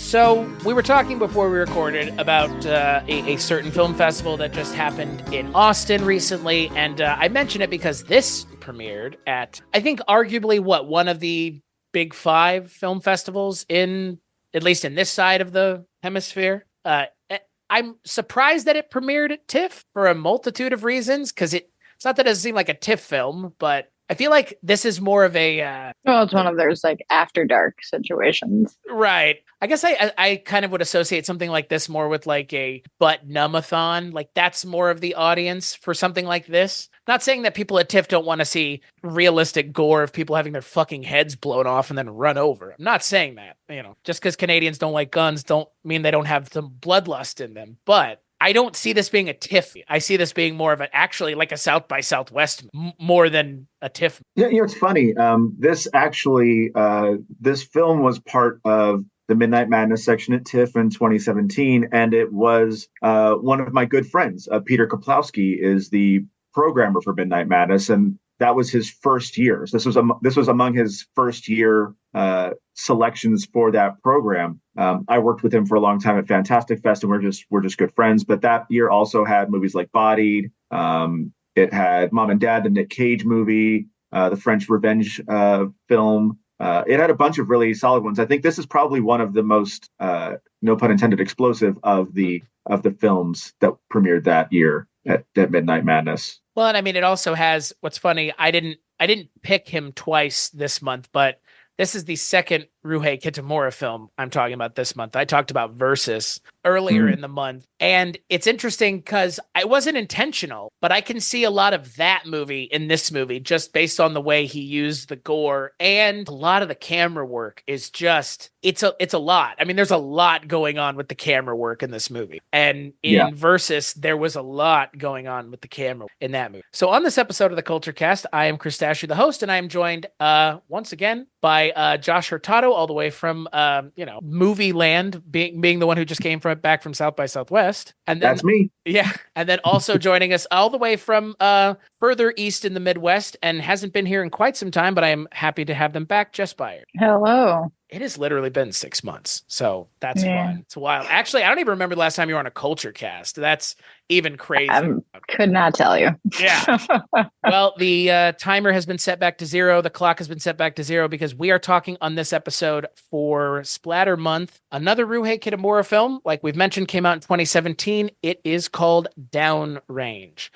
So we were talking before we recorded about a certain film festival that just happened in Austin recently, and I mention it because this premiered at, I think, arguably one of the big 5 film festivals at least in this side of the hemisphere. I'm surprised that it premiered at TIFF for a multitude of reasons, because it's not that it doesn't seem like a TIFF film, but I feel like this is more of a... well, it's one of those like after dark situations. Right. I guess I kind of would associate something like this more with like a butt numbathon. Like that's more of the audience for something like this. Not saying that people at TIFF don't want to see realistic gore of people having their fucking heads blown off and then run over. I'm not saying that, just because Canadians don't like guns don't mean they don't have some bloodlust in them. But I don't see this being a TIFF. I see this being more of actually like a South by Southwest more than a TIFF. Yeah, it's funny. This film was part of the Midnight Madness section at TIFF in 2017, and it was one of my good friends. Peter Kaplowski is the programmer for Midnight Madness, and that was his first year. So this was among his first year selections for that program. I worked with him for a long time at Fantastic Fest, and we're just good friends. But that year also had movies like Bodied. It had Mom and Dad, the Nick Cage movie, the French Revenge film. It had a bunch of really solid ones. I think this is probably one of the most, no pun intended, explosive of the films that premiered that year at Midnight Madness. Well, and I mean, it also has, what's funny, I didn't pick him twice this month, but this is the second Ryuhei Kitamura film I'm talking about this month. I talked about Versus earlier in the month. And it's interesting because it wasn't intentional, but I can see a lot of that movie in this movie just based on the way he used the gore, and a lot of the camera work is just, it's a lot. I mean, there's a lot going on with the camera work in this movie. And in Versus, there was a lot going on with the camera in that movie. So on this episode of the Kulturecast, I am Chris Stachiw, the host, and I am joined once again by Josh Hurtado, all the way from movie land, being the one who just came back from South by Southwest. And then, that's me. Yeah. And then also joining us all the way from further east in the Midwest, and hasn't been here in quite some time, but I am happy to have them back, Jess Byard. Hello. It has literally been 6 months, so that's fun. It's wild. Actually, I don't even remember the last time you were on a Kulturecast. That's even crazy. I could not tell you. Yeah. Well, the timer has been set back to 0. The clock has been set back to 0 because we are talking on this episode for Splatter Month. Another Ryuhei Kitamura film, like we've mentioned, came out in 2017. It is called Downrange.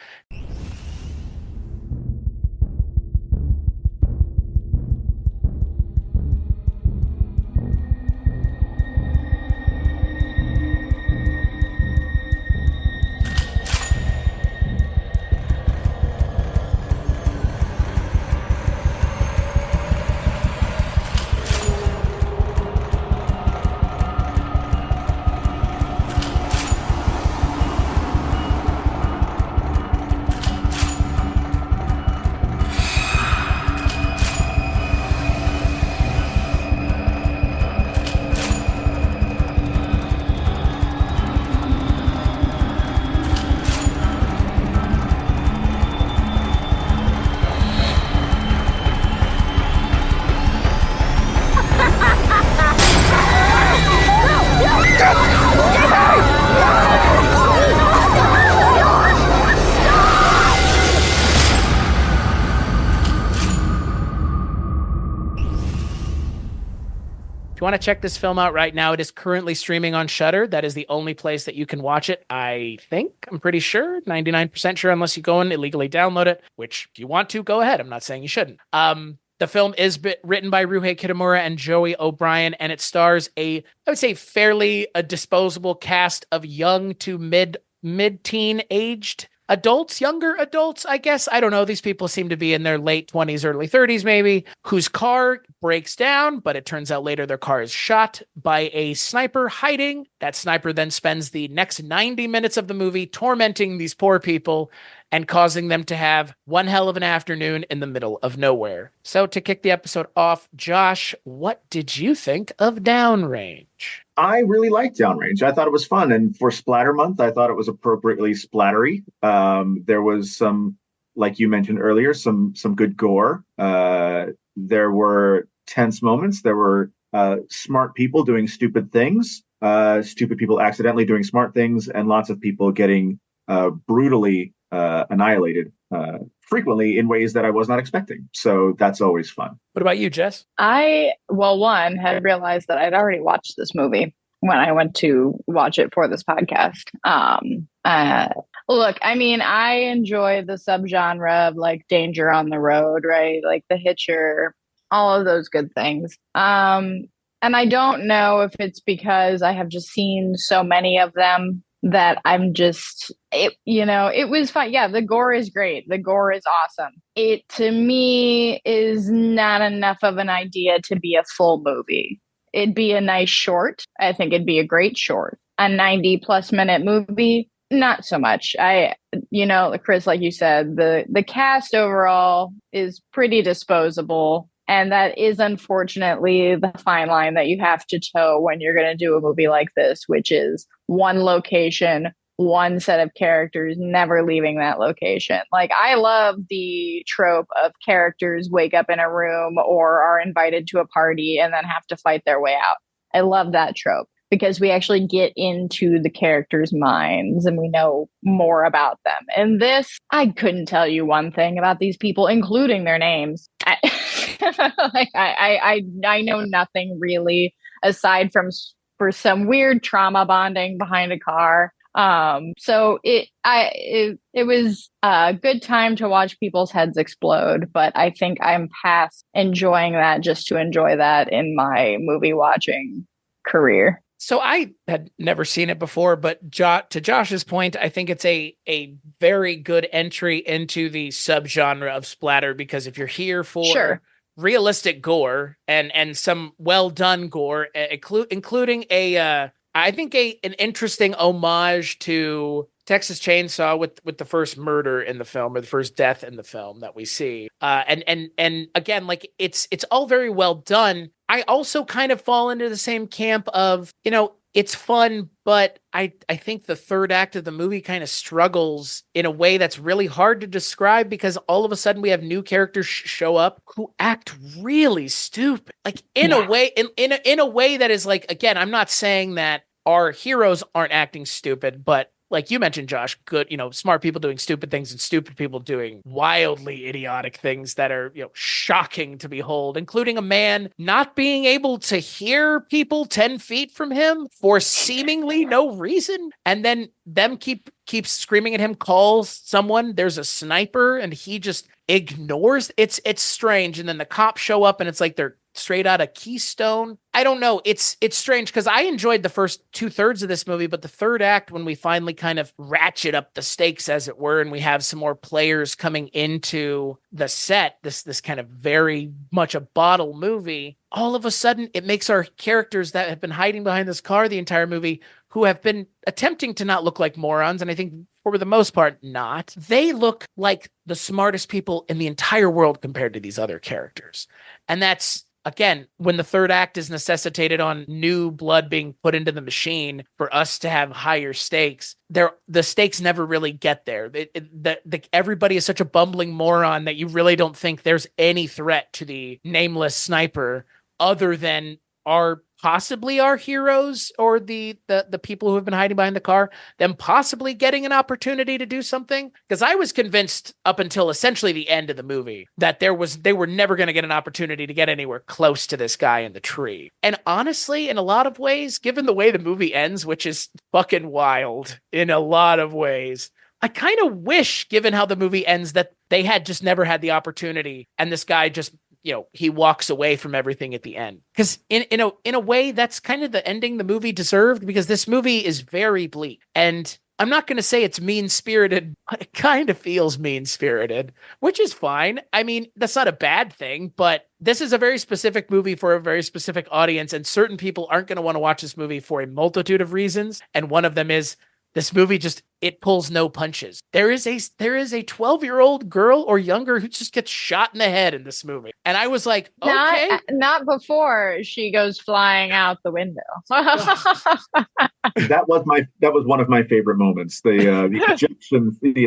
you want to check this film out right now, it is currently streaming on Shudder. That is the only place that you can watch it, I think. I'm pretty sure, 99% sure, unless you go and illegally download it, which if you want to, go ahead. I'm not saying you shouldn't. The film is written by Ryuhei Kitamura and Joey O'Brien, and it stars I would say, fairly a disposable cast of young to mid-teen aged adults, younger adults, I guess. I don't know. These people seem to be in their late 20s, early 30s, maybe, whose car breaks down, but it turns out later their car is shot by a sniper hiding. That sniper then spends the next 90 minutes of the movie tormenting these poor people and causing them to have one hell of an afternoon in the middle of nowhere. So to kick the episode off, Josh, what did you think of Downrange? I really liked Downrange. I thought it was fun. And for Splatter Month, I thought it was appropriately splattery. There was some, like you mentioned earlier, some good gore. There were tense moments. There were smart people doing stupid things, stupid people accidentally doing smart things, and lots of people getting brutally annihilated, frequently in ways that I was not expecting. So that's always fun. What about you, Jess? One, had realized that I'd already watched this movie when I went to watch it for this podcast. Look, I mean, I enjoy the subgenre of like Danger on the Road, right? Like The Hitcher, all of those good things. And I don't know if it's because I have just seen so many of them that I'm just, it was fun. Yeah, the gore is great. The gore is awesome. It, to me, is not enough of an idea to be a full movie. It'd be a nice short. I think it'd be a great short. A 90+ minute movie, not so much. Chris, like you said, the cast overall is pretty disposable. And that is unfortunately the fine line that you have to toe when you're going to do a movie like this, which is one location, one set of characters, never leaving that location. Like, I love the trope of characters wake up in a room or are invited to a party and then have to fight their way out. I love that trope because we actually get into the characters' minds and we know more about them. And this, I couldn't tell you one thing about these people, including their names. I know nothing really aside from for some weird trauma bonding behind a car. So it was a good time to watch people's heads explode, but I think I'm past enjoying that just to enjoy that in my movie watching career. So I had never seen it before, but to Josh's point, I think it's a very good entry into the subgenre of splatter, because if you're here for realistic gore and some well done gore, including an interesting homage to Texas Chainsaw with the first murder in the film, or the first death in the film that we see. And again, like it's all very well done. I also kind of fall into the same camp of, it's fun, but I think the third act of the movie kind of struggles in a way that's really hard to describe, because all of a sudden we have new characters show up who act really stupid, like in a way that is like, again, I'm not saying that our heroes aren't acting stupid, but like you mentioned, Josh, good, smart people doing stupid things and stupid people doing wildly idiotic things that are, shocking to behold, including a man not being able to hear people 10 feet from him for seemingly no reason. And then them keep screaming at him, calls someone, there's a sniper, and he just ignores. It's strange. And then the cops show up and it's like they're straight out of Keystone. I don't know. It's strange because I enjoyed the first 2/3 of this movie, but the third act, when we finally kind of ratchet up the stakes, as it were, and we have some more players coming into the set, this kind of very much a bottle movie, all of a sudden it makes our characters that have been hiding behind this car the entire movie, who have been attempting to not look like morons, and I think for the most part not, they look like the smartest people in the entire world compared to these other characters. And that's, again, when the third act is necessitated on new blood being put into the machine for us to have higher stakes, the stakes never really get there. Everybody is such a bumbling moron that you really don't think there's any threat to the nameless sniper other than possibly our heroes or the people who have been hiding behind the car, them possibly getting an opportunity to do something. Because I was convinced up until essentially the end of the movie that they were never going to get an opportunity to get anywhere close to this guy in the tree. And honestly, in a lot of ways, given the way the movie ends, which is fucking wild in a lot of ways, I kind of wish, given how the movie ends, that they had just never had the opportunity and this guy just, he walks away from everything at the end. Because in a way, that's kind of the ending the movie deserved, because this movie is very bleak. And I'm not going to say it's mean-spirited, but it kind of feels mean-spirited, which is fine. I mean, that's not a bad thing, but this is a very specific movie for a very specific audience, and certain people aren't going to want to watch this movie for a multitude of reasons. And one of them is this movie it pulls no punches. There is a 12-year-old girl or younger who just gets shot in the head in this movie. And I was like, okay. Not before she goes flying out the window. That was one of my favorite moments. The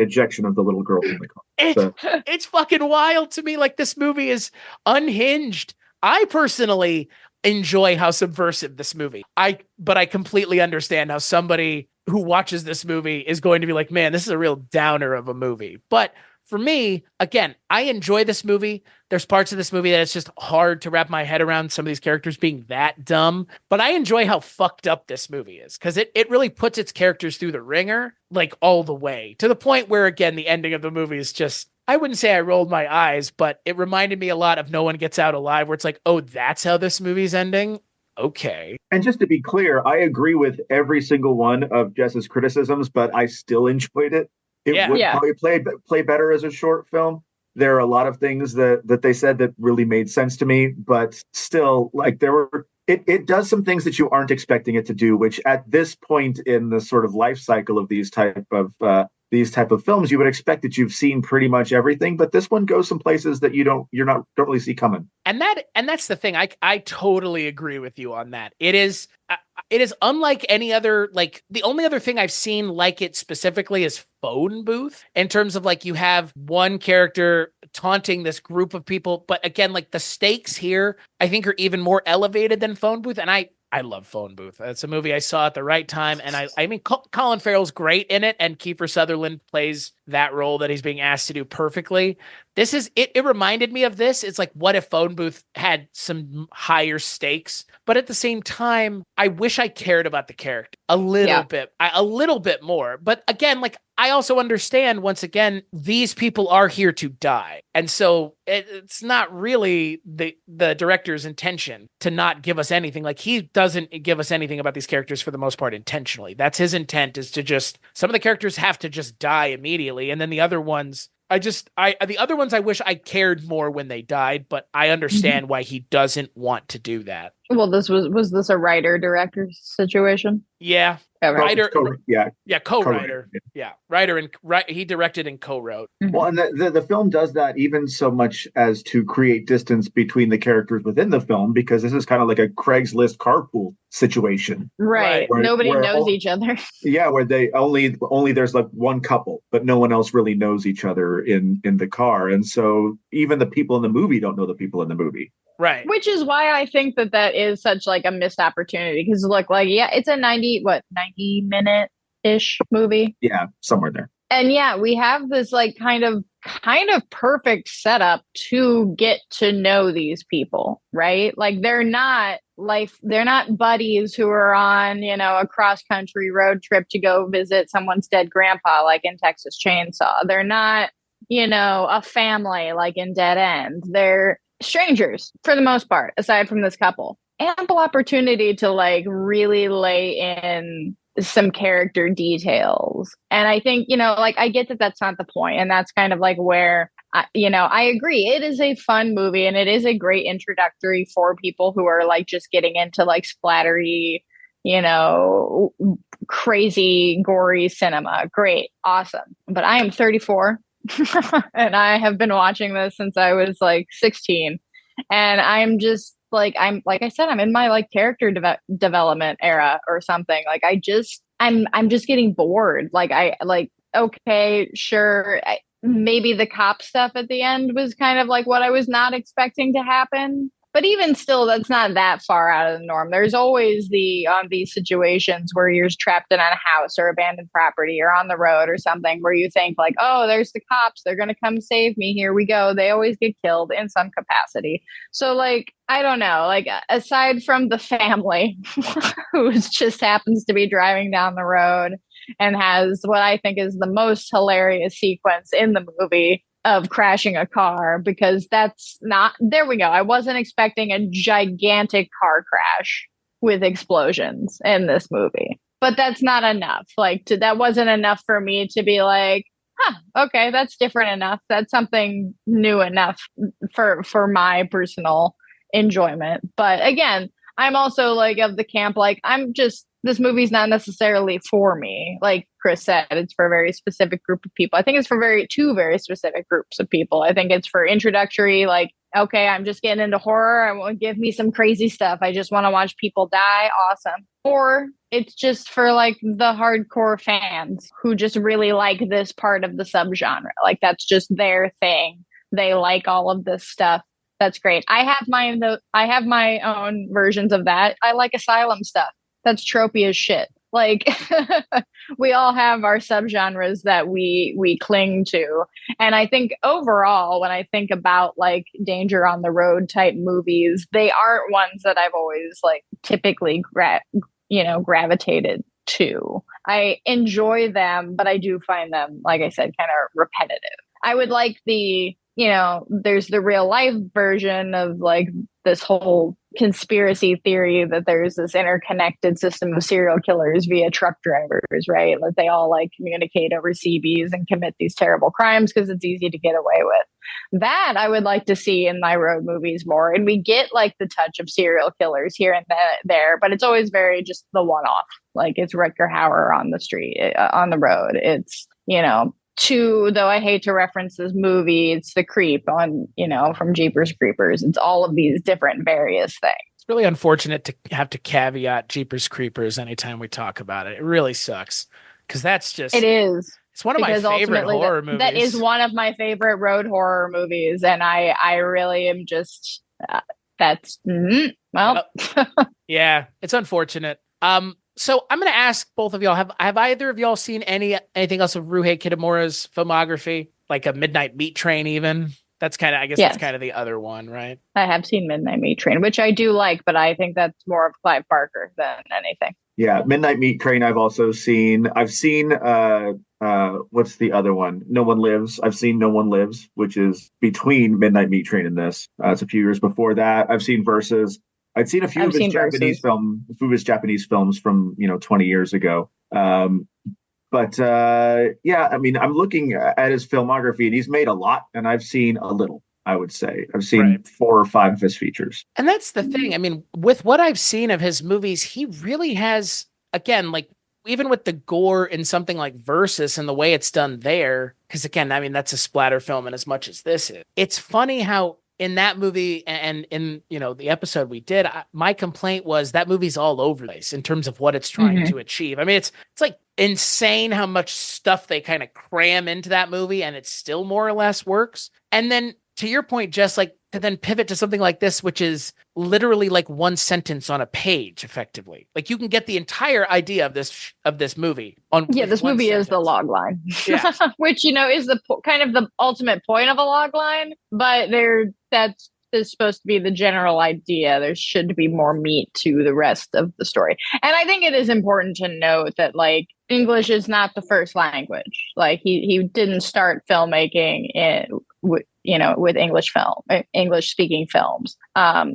ejection of the little girl from the car. It's fucking wild to me. Like, this movie is unhinged. I personally enjoy how subversive this movie. But I completely understand how somebody who watches this movie is going to be like, man, this is a real downer of a movie. But for me, again, I enjoy this movie. There's parts of this movie that it's just hard to wrap my head around, some of these characters being that dumb. But I enjoy how fucked up this movie is, because it really puts its characters through the ringer, like all the way, to the point where, again, the ending of the movie is just, I wouldn't say I rolled my eyes, but it reminded me a lot of No One Gets Out Alive, where it's like, oh, that's how this movie's ending? Okay. And just to be clear, I agree with every single one of Jess's criticisms, but I still enjoyed it. It would probably play better as a short film. There are a lot of things that they said that really made sense to me, but still, like, it does some things that you aren't expecting it to do, which at this point in the sort of life cycle of these type of films, you would expect that you've seen pretty much everything, but this one goes some places that you don't really see coming. And that's the thing. I totally agree with you on that. It is unlike any other, like, the only other thing I've seen like it specifically is Phone Booth, in terms of, like, you have one character taunting this group of people, but again, like, the stakes here I think are even more elevated than Phone Booth, and I love Phone Booth. It's a movie I saw at the right time, and I mean, Colin Farrell's great in it, and Kiefer Sutherland plays that role that he's being asked to do perfectly. This is it. It reminded me of this. It's like, what if Phone Booth had some higher stakes? But at the same time, I wish I cared about the character a little bit more. But again, like, I also understand, once again, these people are here to die. And so it's not really the director's intention to not give us anything. Like, he doesn't give us anything about these characters for the most part intentionally. That's his intent, is to just, some of the characters have to just die immediately. And then the other ones, I wish I cared more when they died, but I understand why he doesn't want to do that. Well, was this a writer-director situation? Yeah. Okay. Co-writer. Yeah. Writer and he directed and co-wrote. Well, and the film does that even so much as to create distance between the characters within the film, because this is kind of like a Craigslist carpool situation. Right. Nobody knows each other. Yeah, where they only there's like one couple, but no one else really knows each other in the car. And so even the people in the movie don't know the people in the movie. Right. Which is why I think that is such, like, a missed opportunity. Because, look, like, yeah, it's a 90 minute-ish movie. Yeah, somewhere there. And yeah, we have this, like, kind of perfect setup to get to know these people, right? Like, they're not buddies who are on, a cross-country road trip to go visit someone's dead grandpa, like in Texas Chainsaw. They're not, a family like in Dead End. They're strangers for the most part, aside from this couple. Ample opportunity to, like, really lay in some character details. And I think, like, I get that that's not the point, and that's kind of like where I agree. It is a fun movie, and it is a great introductory for people who are, like, just getting into, like, splattery, crazy gory cinema. Great, awesome. But I am 34 and I have been watching this since I was, like, 16, and I'm just like I said, I'm in my, like, character development era or something. Like, I'm just getting bored. Like, okay, sure, maybe the cop stuff at the end was kind of like what I was not expecting to happen. But even still, that's not that far out of the norm. There's always these situations where you're trapped in a house or abandoned property or on the road or something where you think, like, oh, there's the cops. They're going to come save me. Here we go. They always get killed in some capacity. So, like, I don't know, like, aside from the family who just happens to be driving down the road and has what I think is the most hilarious sequence in the movie of crashing a car, because that's not, there we go. I wasn't expecting a gigantic car crash with explosions in this movie, but that's not enough. Like, that wasn't enough for me to be like, okay, that's different enough. That's something new enough for my personal enjoyment. But again, I'm also, like, of the camp, like, this movie's not necessarily for me. Like Chris said, it's for a very specific group of people. I think it's for two very specific groups of people. I think it's for introductory, like, okay, I'm just getting into horror. I want to give me some crazy stuff. I just want to watch people die. Awesome. Or it's just for, like, the hardcore fans who just really like this part of the subgenre. Like, that's just their thing. They like all of this stuff. That's great. I have mine though. I have my own versions of that. I like asylum stuff. That's tropey as shit. Like we all have our subgenres that we cling to. And I think overall, when I think about like Danger on the Road type movies, they aren't ones that I've always like typically gravitated to. I enjoy them, but I do find them, like I said, kind of repetitive. I would like there's the real life version of like this whole conspiracy theory that there's this interconnected system of serial killers via truck drivers, right? That they all like communicate over CBs and commit these terrible crimes because it's easy to get away with. That I would like to see in my road movies more. And we get like the touch of serial killers here and there, but it's always very just the one-off. Like it's Rutger Hauer on the street, on the road. It's, though I hate to reference this movie, it's The Creep on, from Jeepers Creepers. It's all of these different various things. It's really unfortunate to have to caveat Jeepers Creepers anytime we talk about it. It really sucks because that's just... It is. It's one of my favorite horror movies. That is one of my favorite road horror movies. And I really am just... Yeah, it's unfortunate. So I'm going to ask both of y'all, have either of y'all seen anything else of Ryuhei Kitamura's filmography? Like a Midnight Meat Train even? That's kind of, I guess that's kind of the other one, right? I have seen Midnight Meat Train, which I do like, but I think that's more of Clive Barker than anything. Yeah, Midnight Meat Train I've also seen. I've seen, what's the other one? No One Lives. I've seen No One Lives, which is between Midnight Meat Train and this. It's a few years before that. I've seen Versus. I'd seen a few of his Japanese films from 20 years ago. Yeah, I mean, I'm looking at his filmography, and he's made a lot, and I've seen a little. I would say I've seen 4 or 5 of his features, and that's the thing. I mean, with what I've seen of his movies, he really has, again, like even with the gore in something like Versus and the way it's done there, because again, I mean, that's a splatter film, and as much as this is, it's funny how. In that movie and in, the episode we did, my complaint was that movie's all over the place in terms of what it's trying to achieve. I mean, it's like insane how much stuff they kind of cram into that movie and it still more or less works. And then to your point, Jess, like to then pivot to something like this, which is literally like one sentence on a page, effectively. Like you can get the entire idea of this movie on. Yeah, this movie is the log line, which is the kind of the ultimate point of a log line. But that's supposed to be the general idea. There should be more meat to the rest of the story, and I think it is important to note that like English is not the first language. Like he didn't start filmmaking with English speaking films.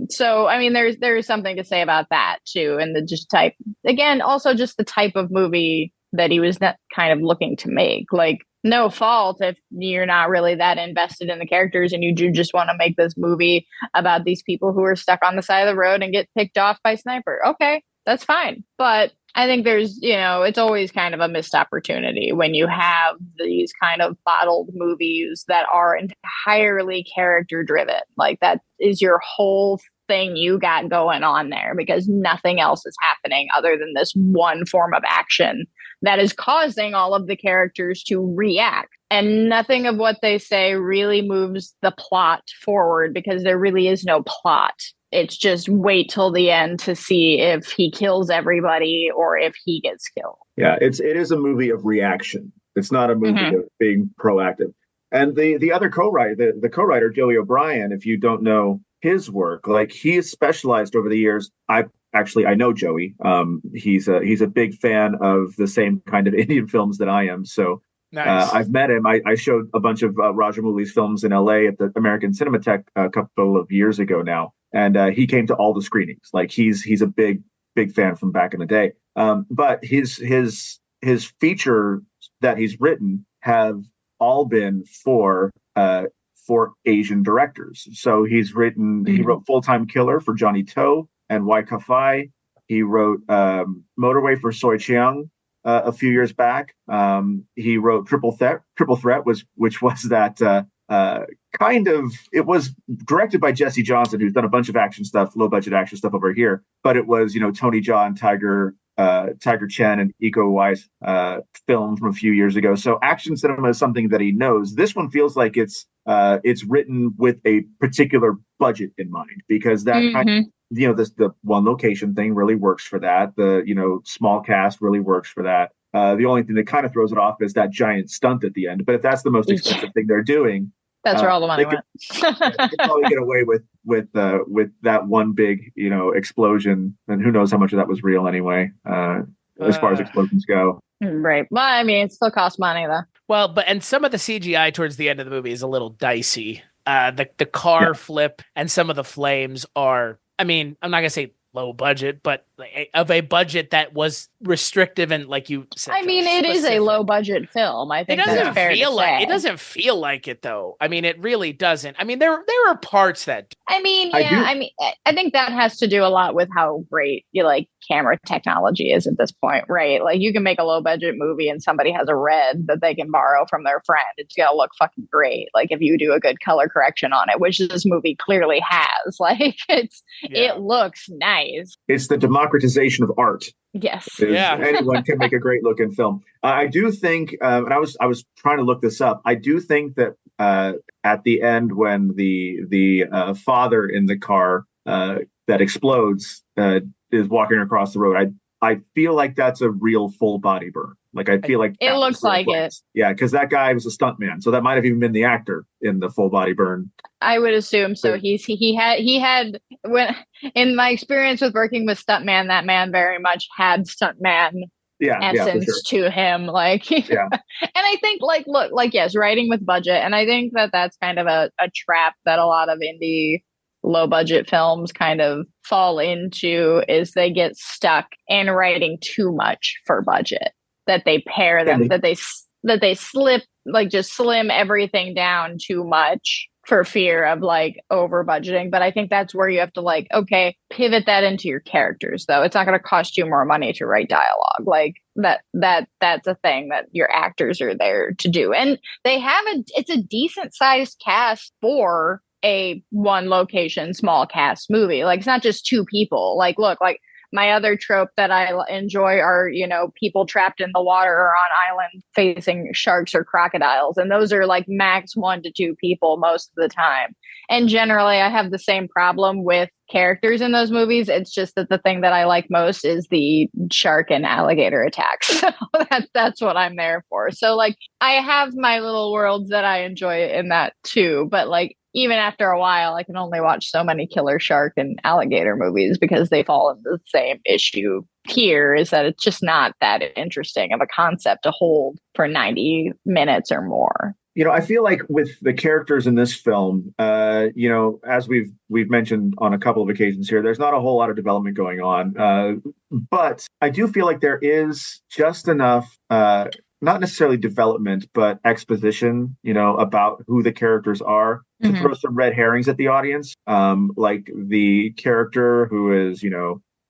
So I mean, there's something to say about that too, and the just type again, also just the type of movie that he was kind of looking to make. Like no fault if you're not really that invested in the characters and you do just want to make this movie about these people who are stuck on the side of the road and get picked off by sniper. Okay, that's fine. But I think there's, it's always kind of a missed opportunity when you have these kind of bottled movies that are entirely character driven. Like that is your whole thing you got going on there because nothing else is happening other than this one form of action that is causing all of the characters to react. And nothing of what they say really moves the plot forward because there really is no plot. It's just wait till the end to see if he kills everybody or if he gets killed. Yeah, it is a movie of reaction. It's not a movie of being proactive. And the other co-writer, the co-writer, Joey O'Brien, if you don't know his work, like he has specialized over the years. I know Joey. He's a big fan of the same kind of Indian films that I am. So nice. I've met him. I showed a bunch of Rajamouli's films in LA at the American Cinematheque a couple of years ago now. And he came to all the screenings. Like he's a big fan from back in the day. But his features that he's written have all been for Asian directors. So he wrote Full Time Killer for Johnny To and Wai Ka-fai. He wrote Motorway for Soi Chiang a few years back. He wrote Triple Threat, which was that it was directed by Jesse Johnson, who's done a bunch of action stuff, low budget action stuff over here. But it was, Tony Jaa and Tiger Chen and Iko Uwais film from a few years ago. So action cinema is something that he knows. This one feels like it's it's written with a particular budget in mind, because that kind of, the one location thing really works for that. The, small cast really works for that. The only thing that kind of throws it off is that giant stunt at the end. But if that's the most expensive thing they're doing, that's where all the money went. They could probably get away with that one big, explosion, and who knows how much of that was real anyway, as far as explosions go. Right. Well, I mean, it still costs money though. Well, and some of the CGI towards the end of the movie is a little dicey. The car flip and some of the flames are, I mean, I'm not gonna say low budget, but of a budget that was restrictive and, like you said, I mean, it is a low budget film. I think it doesn't feel like it though. I mean, it really doesn't. I mean, there are parts that. I think that has to do a lot with how great camera technology is at this point, right? Like, you can make a low budget movie and somebody has a red that they can borrow from their friend. It's gonna look fucking great. Like, if you do a good color correction on it, which this movie clearly has. Like, it looks nice. It's the democratization of art. Yes. Anyone can make a great looking film. I do think, and I was trying to look this up. I do think that at the end, when the father in the car that explodes is walking across the road, I feel like that's a real full body burn. Like, I feel like it looks like it. Yeah, because that guy was a stuntman, so that might have even been the actor in the full body burn. I would assume so. He had when, in my experience with working with stuntman, that man very much had stuntman essence to him. Like, and I think yes, writing with budget, and I think that that's kind of a trap that a lot of indie low budget films kind of fall into, is they get stuck in writing too much for budget, that they pair them, that they slip, just slim everything down too much for fear of over budgeting. But I think that's where you have to pivot that into your characters, though. It's not going to cost you more money to write dialogue. That's a thing that your actors are there to do. And they have it's a decent sized cast for a one location, small cast movie. It's not just two people. My other trope that I enjoy are, people trapped in the water or on island facing sharks or crocodiles. And those are max 1 to 2 people most of the time. And generally I have the same problem with characters in those movies. It's just that the thing that I like most is the shark and alligator attacks. So that's what I'm there for. So I have my little worlds that I enjoy in that too. But even after a while, I can only watch so many killer shark and alligator movies, because they fall into the same issue here, is that it's just not that interesting of a concept to hold for 90 minutes or more. I feel like with the characters in this film, as we've mentioned on a couple of occasions here, there's not a whole lot of development going on. But I do feel like there is just enough, not necessarily development, but exposition, about who the characters are, to throw some red herrings at the audience. Like the character who is,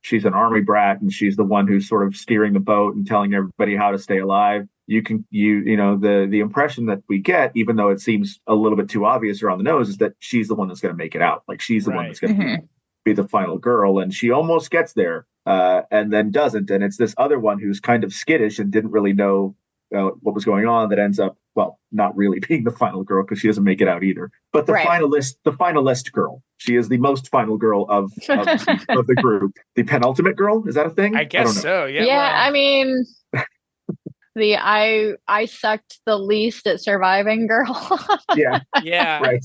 she's an army brat and she's the one who's sort of steering the boat and telling everybody how to stay alive. The impression that we get, even though it seems a little bit too obvious or on the nose, is that she's the one that's going to make it out. She's the one that's going to be the final girl, and she almost gets there and then doesn't. And it's this other one who's kind of skittish and didn't really know what was going on, that ends up, not really being the final girl, because she doesn't make it out either. But the finalist girl, she is the most final girl of the group. The penultimate girl, is that a thing? I guess so. Yeah. Yeah. Well. I mean, I sucked the least at surviving girl. Yeah. Right.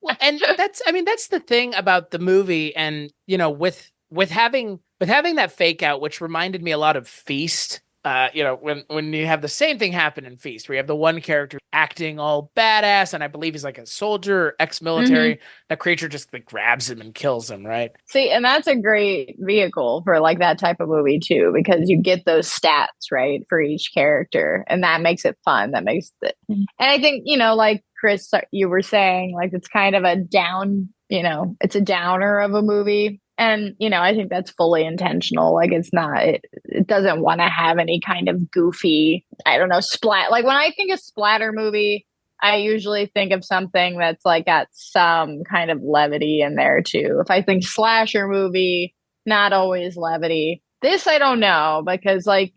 Well, and that's the thing about the movie, and with having that fake out, which reminded me a lot of Feast. When you have the same thing happen in Feast, where you have the one character acting all badass, and I believe he's like a soldier or ex-military, that creature just grabs him and kills him, right? See, and that's a great vehicle for that type of movie too, because you get those stats, right, for each character, and that makes it fun. That makes it, and I think, like Chris, you were saying, it's kind of a down, it's a downer of a movie. And, I think that's fully intentional. It's not, it doesn't want to have any kind of goofy, I don't know, splat. When I think of splatter movie, I usually think of something that's got some kind of levity in there too. If I think slasher movie, not always levity. This I don't know because, like,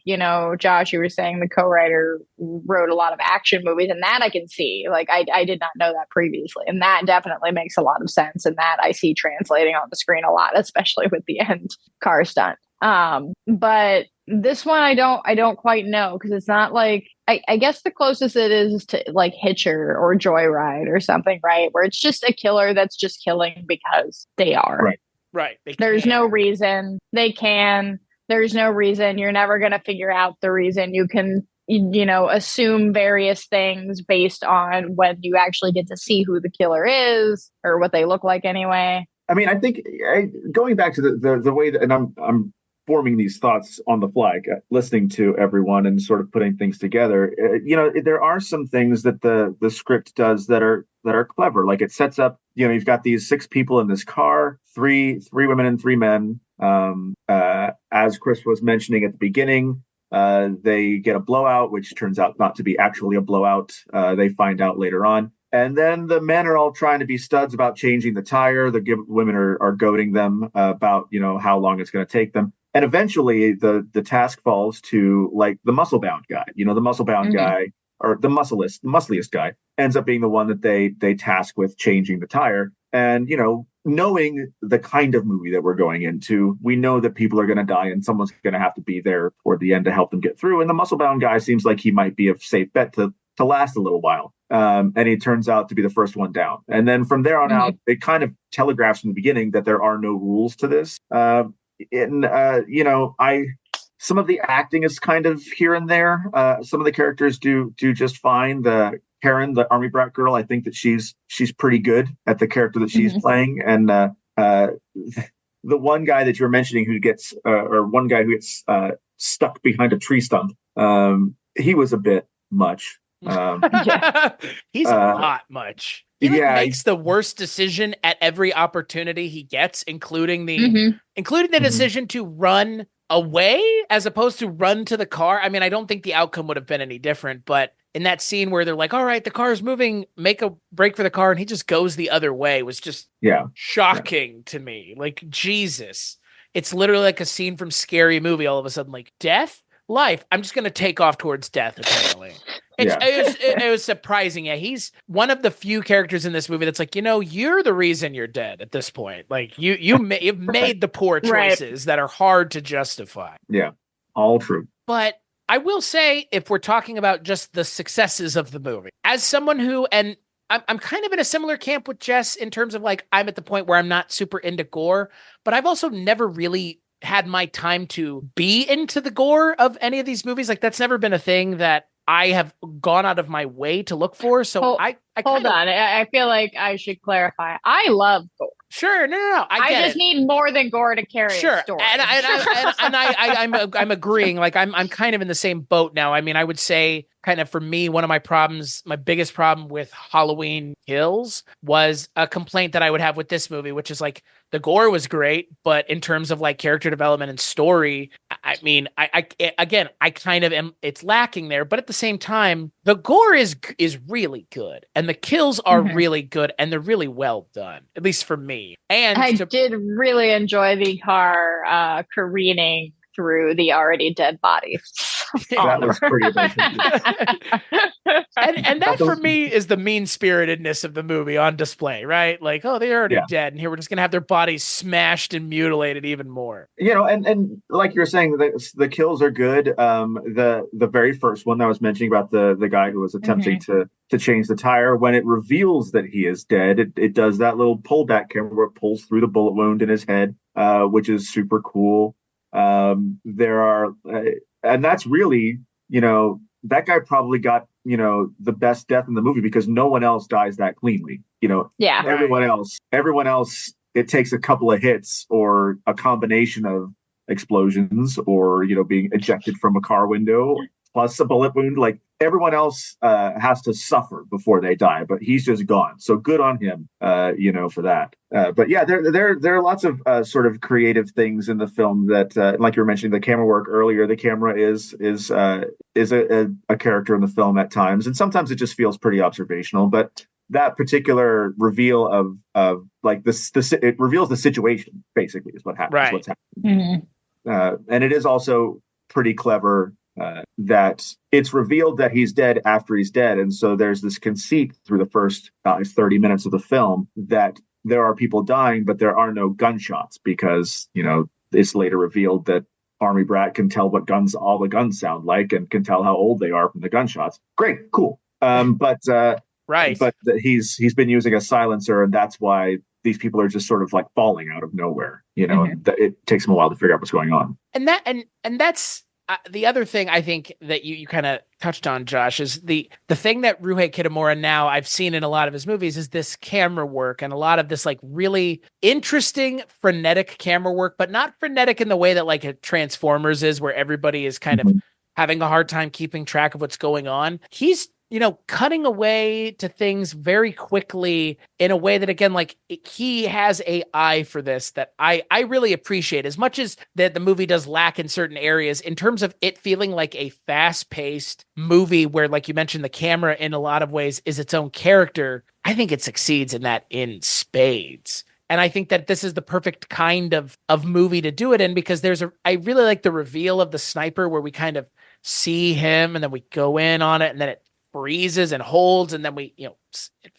Josh, you were saying the co-writer wrote a lot of action movies, and that I can see. Like, I did not know that previously, and that definitely makes a lot of sense, and that I see translating on the screen a lot, especially with the end car stunt. But this one I don't quite know because it's not like I guess the closest it is to like Hitcher or Joyride or something, right? Where it's just a killer that's just killing because they are. Right. There's no reason they can. There's no reason. You're never going to figure out the reason. You can, assume various things based on when you actually get to see who the killer is or what they look like anyway. I mean, I think going back to the way that, and I'm forming these thoughts on the fly, listening to everyone and sort of putting things together. There are some things that the script does that are clever. Like it sets up, you've got these 6 people in this car, three women and 3 men. As Chris was mentioning at the beginning, they get a blowout, which turns out not to be actually a blowout. They find out later on. And then the men are all trying to be studs about changing the tire. The women are goading them about, how long it's going to take them. And eventually the task falls to like the muscle-bound guy. The muscle-bound guy, or the muscliest guy, ends up being the one that they task with changing the tire. And, knowing the kind of movie that we're going into, we know that people are going to die and someone's going to have to be there toward the end to help them get through. And the muscle-bound guy seems like he might be a safe bet to last a little while. And he turns out to be the first one down. And then from there on out, it kind of telegraphs from the beginning that there are no rules to this. Some of the acting is kind of here and there. Some of the characters do just fine. The Karen, the army brat girl, I think that she's pretty good at the character that she's playing. And the one guy that you were mentioning who gets stuck behind a tree stump, he was a bit much. He's a lot much. He makes the worst decision at every opportunity he gets, including the decision to run away as opposed to run to the car. I mean, I don't think the outcome would have been any different, but in that scene where they're like, all right, the car is moving, make a break for the car, and he just goes the other way was just shocking to me. Like, Jesus. It's literally like a scene from Scary Movie all of a sudden, like, death? Life. I'm just going to take off towards death, apparently. It was surprising. Yeah, he's one of the few characters in this movie that's like, you're the reason you're dead at this point. Like, you've made the poor choices that are hard to justify. Yeah, all true. But I will say, if we're talking about just the successes of the movie, as someone who, and I'm kind of in a similar camp with Jess in terms of like, I'm at the point where I'm not super into gore, but I've also never really had my time to be into the gore of any of these movies. Like, that's never been a thing that I have gone out of my way to look for. So I hold on. I feel like I should clarify. I love gore. Sure, no. I just need more than gore to carry a story. And I'm agreeing. Like, I'm kind of in the same boat now. I mean, I would say, kind of for me, one of my biggest problem with Halloween Kills was a complaint that I would have with this movie, which is like, the gore was great, but in terms of like character development and story, I mean, I kind of am, it's lacking there, but at the same time, the gore is really good and the kills are really good and they're really well done, at least for me. And I did really enjoy the car careening through the already dead bodies. That was pretty amazing. and that for me is the mean-spiritedness of the movie on display, right? Like, oh, they're already dead, and here we're just gonna have their bodies smashed and mutilated even more. And like you were saying, the kills are good. The very first one that I was mentioning about the guy who was attempting to change the tire, when it reveals that he is dead, it does that little pullback camera where it pulls through the bullet wound in his head, which is super cool. There are and that's really, that guy probably got, the best death in the movie because no one else dies that cleanly. Everyone else, it takes a couple of hits or a combination of explosions or, being ejected from a car window plus a bullet wound. Like, everyone else has to suffer before they die, but he's just gone. So good on him, for that. But yeah, there are lots of sort of creative things in the film that, like you were mentioning, the camera work earlier. The camera is a character in the film at times, and sometimes it just feels pretty observational. But that particular reveal of like this, it reveals the situation. Basically, is what happens. Right. What's happening. And it is also pretty clever that it's revealed that he's dead after he's dead. And so there's this conceit through the first 30 minutes of the film that there are people dying, but there are no gunshots because, it's later revealed that Army Brat can tell what all the guns sound like and can tell how old they are from the gunshots. Great, cool. Right. But he's been using a silencer, and that's why these people are just sort of like falling out of nowhere. It takes them a while to figure out what's going on. And that's the other thing I think that you kind of touched on, Josh, is the thing that Ryuhei Kitamura now I've seen in a lot of his movies is this camera work and a lot of this like really interesting frenetic camera work, but not frenetic in the way that like a Transformers is, where everybody is kind of having a hard time keeping track of what's going on. He's cutting away to things very quickly in a way that, again, like he has an eye for this that I really appreciate, as much as that the movie does lack in certain areas in terms of it feeling like a fast-paced movie where, like you mentioned, the camera in a lot of ways is its own character. I think it succeeds in that in spades. And I think that this is the perfect kind of movie to do it in, because I really like the reveal of the sniper where we kind of see him and then we go in on it and then it freezes and holds and then it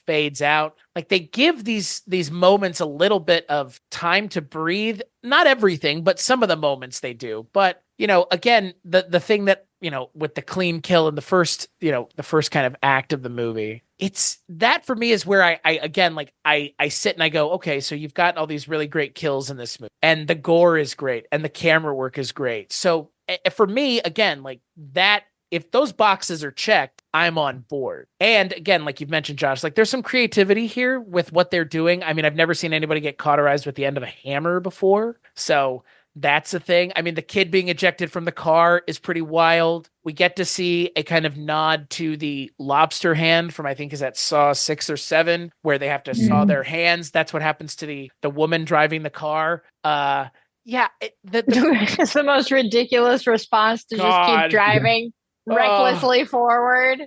fades out. Like they give these moments a little bit of time to breathe. Not everything, but some of the moments they do. But again, the thing that with the clean kill in the first kind of act of the movie, it's that for me is where I sit and I go, okay, so you've got all these really great kills in this movie and the gore is great and the camera work is great. So for me, again, like that, if those boxes are checked, I'm on board. And again, like you've mentioned, Josh, like there's some creativity here with what they're doing. I mean, I've never seen anybody get cauterized with the end of a hammer before. So that's a thing. I mean, the kid being ejected from the car is pretty wild. We get to see a kind of nod to the lobster hand from, I think, is that Saw 6 or 7, where they have to saw their hands. That's what happens to the woman driving the car. Yeah. It's the most ridiculous response to just keep driving recklessly forward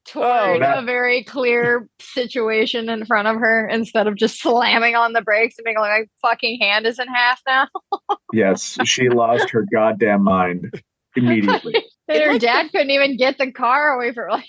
toward a very clear situation in front of her instead of just slamming on the brakes and being like, my fucking hand is in half now. Yes, she lost her goddamn mind immediately. Her dad couldn't even get the car away from her.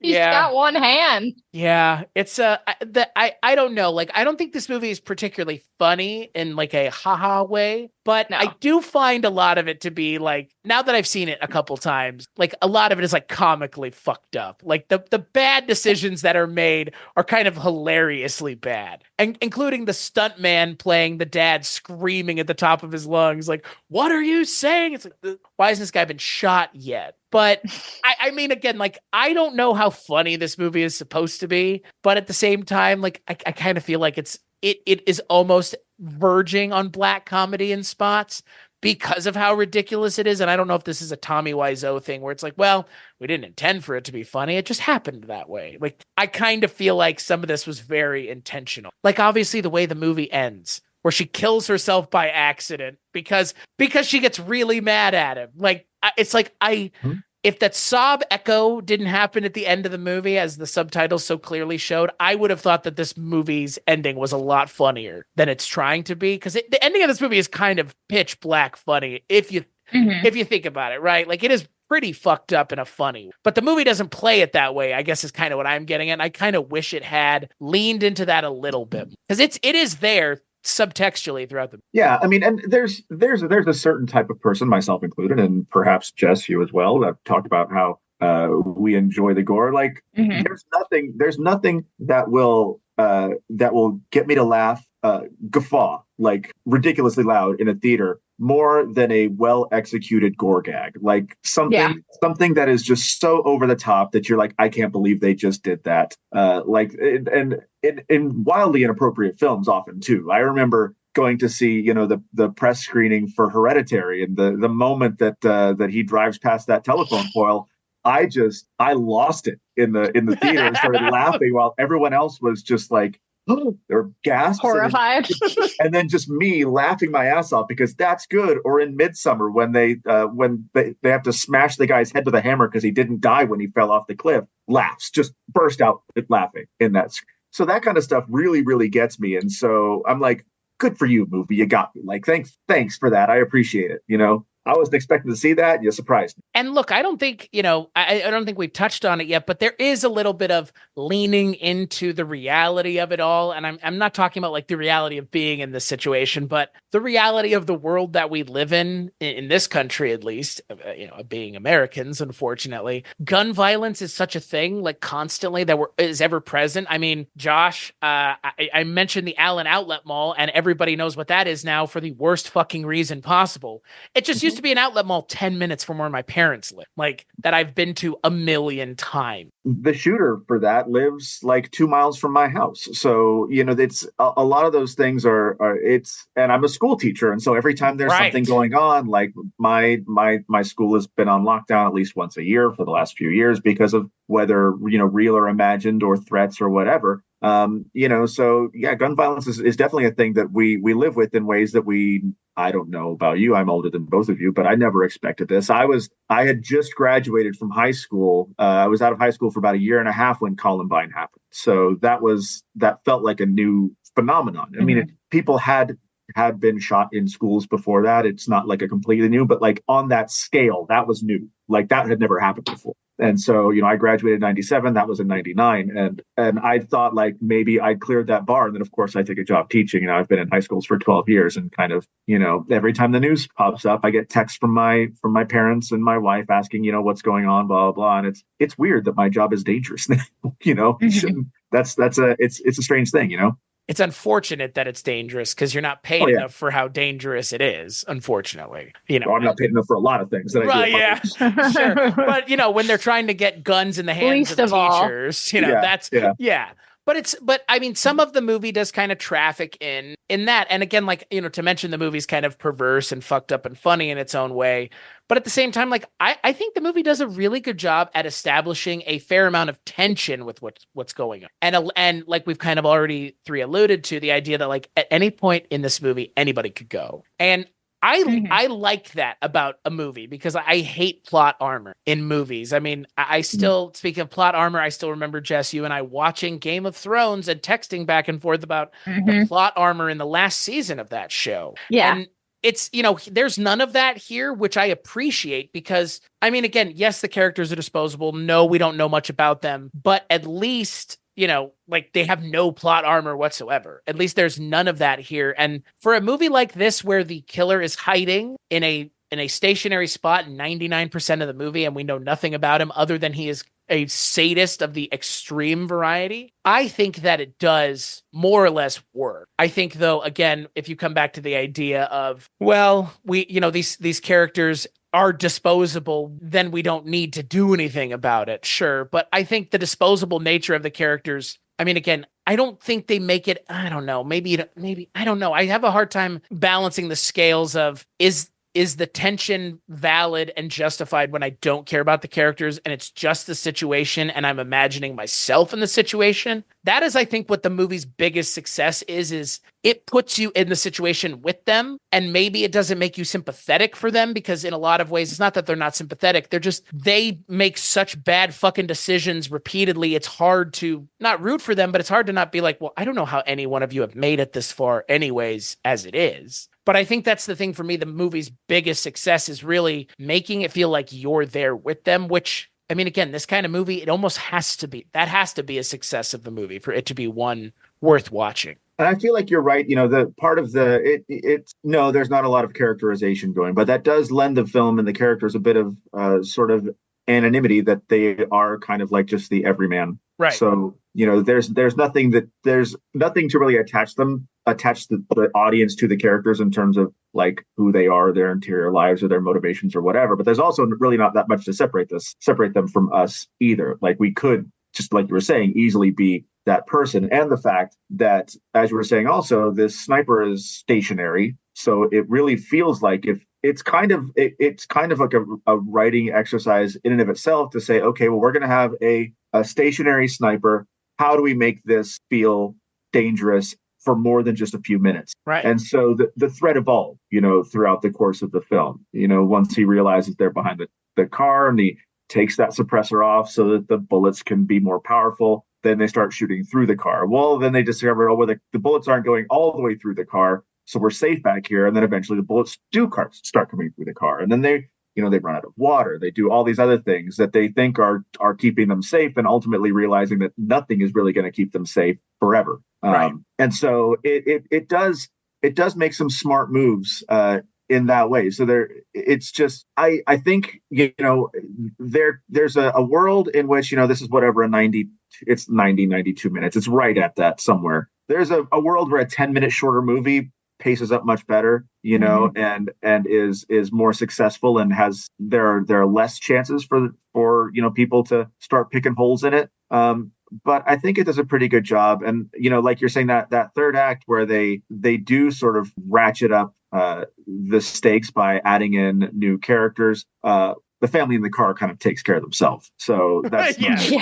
He's got one hand. Yeah, it's I don't know. Like, I don't think this movie is particularly funny in like a haha way, but I do find a lot of it to be like, now that I've seen it a couple times, like a lot of it is like comically fucked up. Like the bad decisions that are made are kind of hilariously bad, and including the stuntman playing the dad screaming at the top of his lungs, like, "What are you saying?" It's like, why hasn't this guy been shot yet? But I mean, again, like, I don't know how funny this movie is supposed to be, but at the same time, like, I kind of feel like it is almost verging on black comedy in spots because of how ridiculous it is. And I don't know if this is a Tommy Wiseau thing where it's like, well, we didn't intend for it to be funny. It just happened that way. Like, I kind of feel like some of this was very intentional. Like, obviously, the way the movie ends, where she kills herself by accident because she gets really mad at him. Like, it's like, if that sob echo didn't happen at the end of the movie, as the subtitles so clearly showed, I would have thought that this movie's ending was a lot funnier than it's trying to be. Because the ending of this movie is kind of pitch black funny if you think about it, right? Like, it is pretty fucked up in a funny way. But the movie doesn't play it that way, I guess, is kind of what I'm getting at. And I kind of wish it had leaned into that a little bit, because it is there subtextually throughout the. Yeah, I mean, and there's a certain type of person, myself included, and perhaps Jess, you as well, that talked about how we enjoy the gore. Like, there's nothing that will get me to laugh, guffaw, like ridiculously loud in a theater, more than a well executed gore gag. Like something that is just so over the top that you're like, I can't believe they just did that. And in wildly inappropriate films often too. I remember going to see, the press screening for Hereditary, and the moment that he drives past that telephone pole, I lost it in the theater and started laughing while everyone else was just like, they're gasped, horrified, and then just me laughing my ass off, because that's good. Or in Midsummer, when they have to smash the guy's head with a hammer because he didn't die when he fell off the cliff, laughs, just burst out laughing in that. So that kind of stuff really, really gets me. And so I'm like, good for you, movie. You got me. Like, thanks for that. I appreciate it. I wasn't expecting to see that. You surprised me. And look, I don't think, I don't think we've touched on it yet, but there is a little bit of leaning into the reality of it all. And I'm not talking about like the reality of being in this situation, but the reality of the world that we live in this country, at least, being Americans, unfortunately. Gun violence is such a thing, like constantly, that is ever present. I mean, Josh, I mentioned the Allen Outlet Mall, and everybody knows what that is now for the worst fucking reason possible. It just used to be an outlet mall 10 minutes from where my parents live, like that I've been to a million times. The shooter for that lives like 2 miles from my house. So, it's a lot of those things and I'm a school teacher. And so every time there's something going on, like my school has been on lockdown at least once a year for the last few years because of whether, real or imagined or threats or whatever. So yeah, gun violence is definitely a thing that we live with in ways that I don't know about you. I'm older than both of you, but I never expected this. I had just graduated from high school. I was out of high school for about a year and a half when Columbine happened. So that felt like a new phenomenon. I mean, people had been shot in schools before that. It's not like a completely new, but like on that scale, that was new. Like that had never happened before. And so, I graduated in 97, that was in 99. And I thought like maybe I'd cleared that bar. And then of course I took a job teaching, I've been in high schools for 12 years and kind of, every time the news pops up, I get texts from my parents and my wife asking, what's going on, blah, blah, blah. And it's weird that my job is dangerous. That's it's a strange thing, It's unfortunate that it's dangerous because you're not paid enough for how dangerous it is, unfortunately. Well, I'm not paid enough for a lot of things that I do. Yeah, sure. But, when they're trying to get guns in the hands of teachers, But I mean, some of the movie does kind of traffic in that. And again, like, to mention the movie's kind of perverse and fucked up and funny in its own way. But at the same time, like, I think the movie does a really good job at establishing a fair amount of tension with what's going on. And like we've kind of already alluded to, the idea that like at any point in this movie, anybody could go. And I like that about a movie because I hate plot armor in movies. I mean, I still, speaking of plot armor, I still remember, Jess, you and I watching Game of Thrones and texting back and forth about the plot armor in the last season of that show. Yeah. And it's, there's none of that here, which I appreciate because, I mean, again, yes, the characters are disposable. No, we don't know much about them, but at least, like they have no plot armor whatsoever. At least there's none of that here. And for a movie like this, where the killer is hiding in a stationary spot 99% of the movie, and we know nothing about him other than he is a sadist of the extreme variety, I think that it does more or less work. I think, though, again, if you come back to the idea of, well, these characters are disposable, then we don't need to do anything about it. Sure. But I think the disposable nature of the characters, I mean, again, I don't think they make it, I don't know, maybe, I don't know. I have a hard time balancing the scales of, is the tension valid and justified when I don't care about the characters and it's just the situation and I'm imagining myself in the situation? That is, I think, what the movie's biggest success is it puts you in the situation with them, and maybe it doesn't make you sympathetic for them because in a lot of ways, it's not that they're not sympathetic. They make such bad fucking decisions repeatedly. It's hard to not root for them, but it's hard to not be like, well, I don't know how any one of you have made it this far anyways, as it is. But I think that's the thing for me. The movie's biggest success is really making it feel like you're there with them, which, I mean, again, this kind of movie, it almost has to be a success of the movie for it to be one worth watching. And I feel like you're right. The part of it's no, there's not a lot of characterization going, but that does lend the film and the characters a bit of sort of anonymity, that they are kind of like just the everyman. Right. So, there's nothing to really attach the audience to the characters in terms of like who they are, their interior lives or their motivations or whatever. But there's also really not that much to separate them from us either. Like we could, just like you were saying, easily be that person. And the fact that, as you were saying also, this sniper is stationary. So it really feels like it's kind of like a writing exercise in and of itself to say, okay, well, we're going to have a stationary sniper. How do we make this feel dangerous for more than just a few minutes? Right. And so the threat evolved, throughout the course of the film. Once he realizes they're behind the car and he takes that suppressor off so that the bullets can be more powerful, then they start shooting through the car. Well, then they discover, well, the bullets aren't going all the way through the car, so we're safe back here. And then eventually the bullets do start coming through the car. And then they run out of water. They do all these other things that they think are keeping them safe, and ultimately realizing that nothing is really going to keep them safe forever. Right. And so it does make some smart moves in that way. So it's just, I think, there's a world in which, this is whatever, 92 minutes. It's right at that somewhere. There's a world where a 10-minute shorter movie paces up much better, and is more successful, and there are less chances for people to start picking holes in it. But I think it does a pretty good job. And, like you're saying, that third act where they do sort of ratchet up the stakes by adding in new characters. The family in the car kind of takes care of themselves. So that's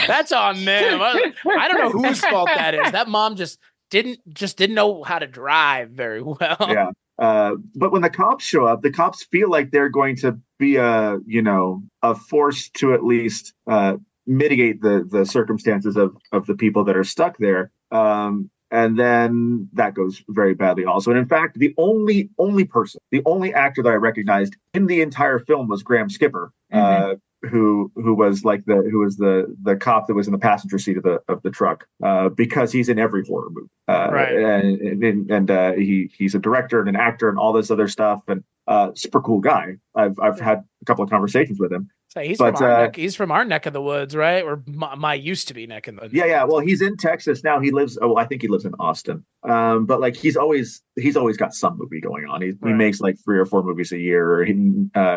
that's on them. I don't know whose fault that is. That mom just didn't know how to drive very well. Yeah. But when the cops show up, the cops feel like they're going to be a force to at least mitigate the circumstances of the people that are stuck there. And then that goes very badly also. And in fact, the only actor that I recognized in the entire film was Graham Skipper, who was the cop that was in the passenger seat of the truck, because he's in every horror movie. And he's a director and an actor and all this other stuff, and super cool guy. I've had a couple of conversations with him. So he's from our neck of the woods, right? Or my used to be neck of the woods. Yeah. Well, he's in Texas now. I think he lives in Austin. But like he's always got some movie going on. He makes like 3 or 4 movies a year.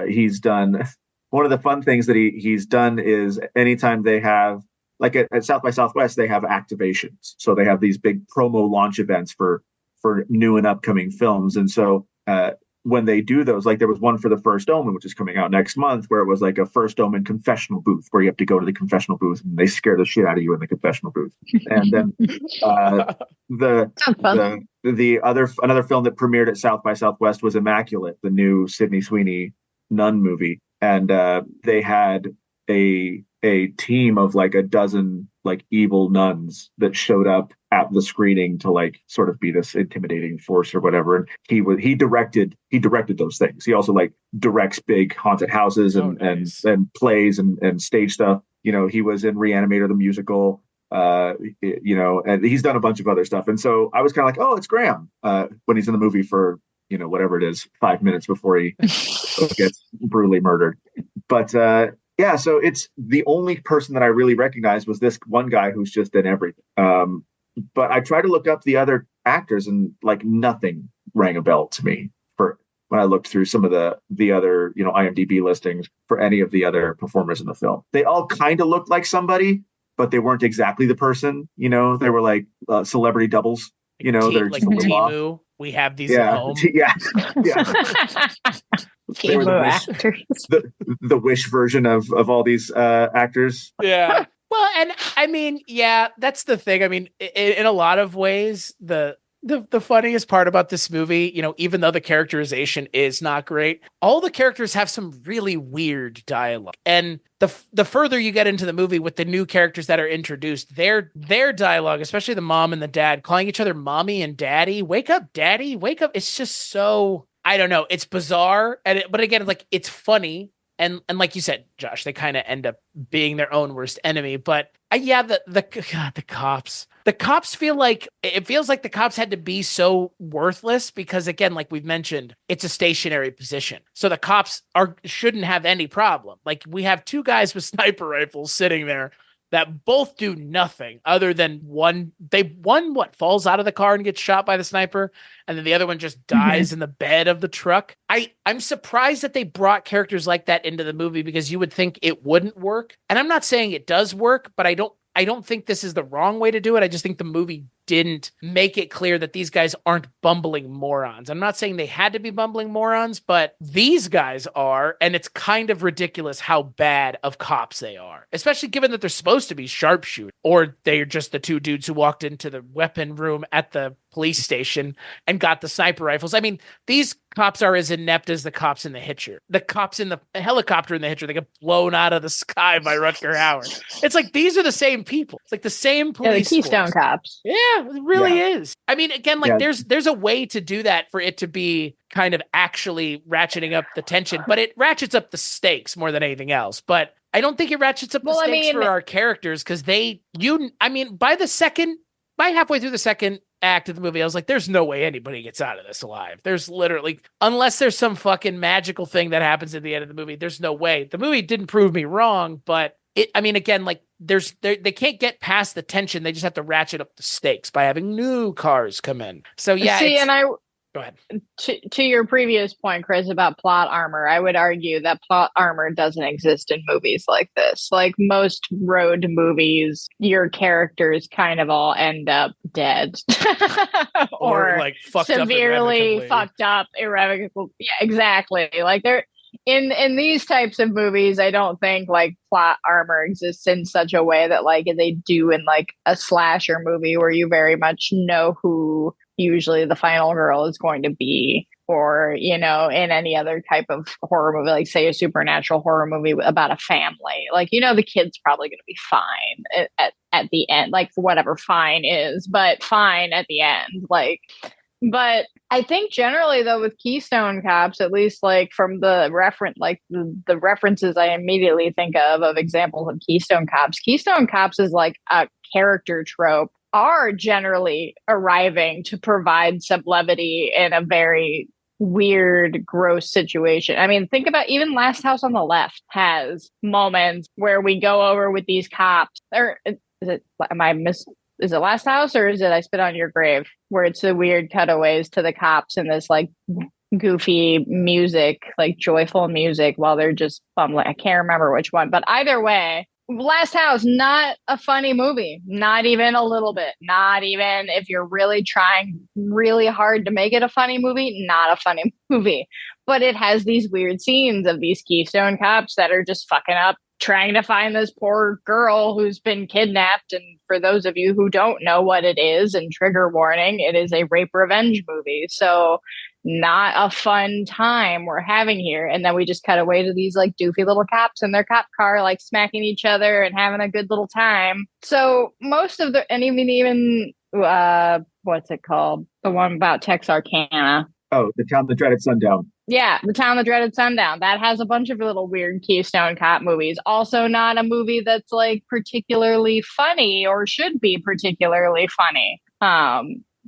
He's done. One of the fun things that he's done is anytime they have, like at South by Southwest, they have activations. So they have these big promo launch events for new and upcoming films. And so when they do those, like there was one for The First Omen, which is coming out next month, where it was like a First Omen confessional booth where you have to go to the confessional booth and they scare the shit out of you in the confessional booth. And then another film that premiered at South by Southwest was Immaculate, the new Sydney Sweeney nun movie. And they had a team of like a dozen like evil nuns that showed up at the screening to like sort of be this intimidating force or whatever. And he directed those things. He also like directs big haunted houses and plays and stage stuff. He was in Reanimator the musical. And he's done a bunch of other stuff. And so I was kind of like, oh, it's Graham when he's in the movie for whatever it is, 5 minutes before he gets brutally murdered. But so it's the only person that I really recognized was this one guy who's just in everything. But I tried to look up the other actors, and like nothing rang a bell to me for when I looked through some of the other IMDb listings for any of the other performers in the film. They all kind of looked like somebody, but they weren't exactly the person. They were like celebrity doubles. They're like just a little off. Timu. We have these at home. Yeah. Timu actors. The Wish version of all these actors. Yeah. Well, and I mean, yeah, that's the thing. I mean, in a lot of ways, the funniest part about this movie, even though the characterization is not great, all the characters have some really weird dialogue. And the further you get into the movie with the new characters that are introduced, their dialogue, especially the mom and the dad, calling each other mommy and daddy, wake up, daddy, wake up. It's just so, I don't know. It's bizarre. But again, like it's funny. And like you said, Josh, they kind of end up being their own worst enemy. But the cops feel like the cops had to be so worthless because, again, like we've mentioned, it's a stationary position. So the cops shouldn't have any problem. Like we have 2 guys with sniper rifles sitting there that both do nothing other than one falls out of the car and gets shot by the sniper, and then the other one just dies in the bed of the truck. I'm surprised that they brought characters like that into the movie because you would think it wouldn't work. And I'm not saying it does work, but I don't think this is the wrong way to do it. I just think the movie didn't make it clear that these guys aren't bumbling morons. I'm not saying they had to be bumbling morons, but these guys are, and it's kind of ridiculous how bad of cops they are, especially given that they're supposed to be sharpshooters, or they're just the two dudes who walked into the weapon room at the police station and got the sniper rifles. I mean, these cops are as inept as the cops in The Hitcher. The cops in the helicopter in The Hitcher, they get blown out of the sky by Rutger Hauer. It's like, these are the same people. It's like the same police the Keystone force. Cops. Yeah, it really is. I mean, again, like there's a way to do that for it to be kind of actually ratcheting up the tension, but it ratchets up the stakes more than anything else. But I don't think it ratchets up the stakes for our characters, because by halfway through the second act of the movie, I was like, there's no way anybody gets out of this alive. There's literally, unless there's some fucking magical thing that happens at the end of the movie, there's no way. The movie didn't prove me wrong, but again, like they can't get past the tension. They just have to ratchet up the stakes by having new cars come in. So yeah. Go ahead. To your previous point, Chris, about plot armor, I would argue that plot armor doesn't exist in movies like this. Like most road movies, your characters kind of all end up dead or like severely fucked up irrevocable. Yeah, exactly. Like they're in these types of movies, I don't think like plot armor exists in such a way that like they do in like a slasher movie, where you very much know who usually the final girl is going to be, or in any other type of horror movie, like say a supernatural horror movie about a family, like the kid's probably going to be fine at the end, like whatever fine is, but fine at the end, like. But I think generally, though, with Keystone Cops, at least like from the the references I immediately think of examples of Keystone Cops is like a character trope, are generally arriving to provide some levity in a very weird, gross situation. I mean, think about even Last House on the Left has moments where we go over with these cops. Or is it Last House, or is it I Spit on Your Grave, where it's the weird cutaways to the cops and this like goofy music, like joyful music, while they're just fumbling. I can't remember which one, but either way, Last House, not a funny movie, not even a little bit, not even if you're really trying really hard to make it a funny movie, not a funny movie. But it has these weird scenes of these Keystone Cops that are just fucking up, trying to find this poor girl who's been kidnapped. And for those of you who don't know what it is, and trigger warning, it is a rape revenge movie. So not a fun time we're having here. And then we just cut away to these like doofy little cops in their cop car, like smacking each other and having a good little time. So most of and even what's it called? The one about Texarkana. Oh, The Town That Dreaded Sundown. Yeah, The Town That Dreaded Sundown. That has a bunch of little weird Keystone Cop movies. Also not a movie that's like particularly funny or should be particularly funny.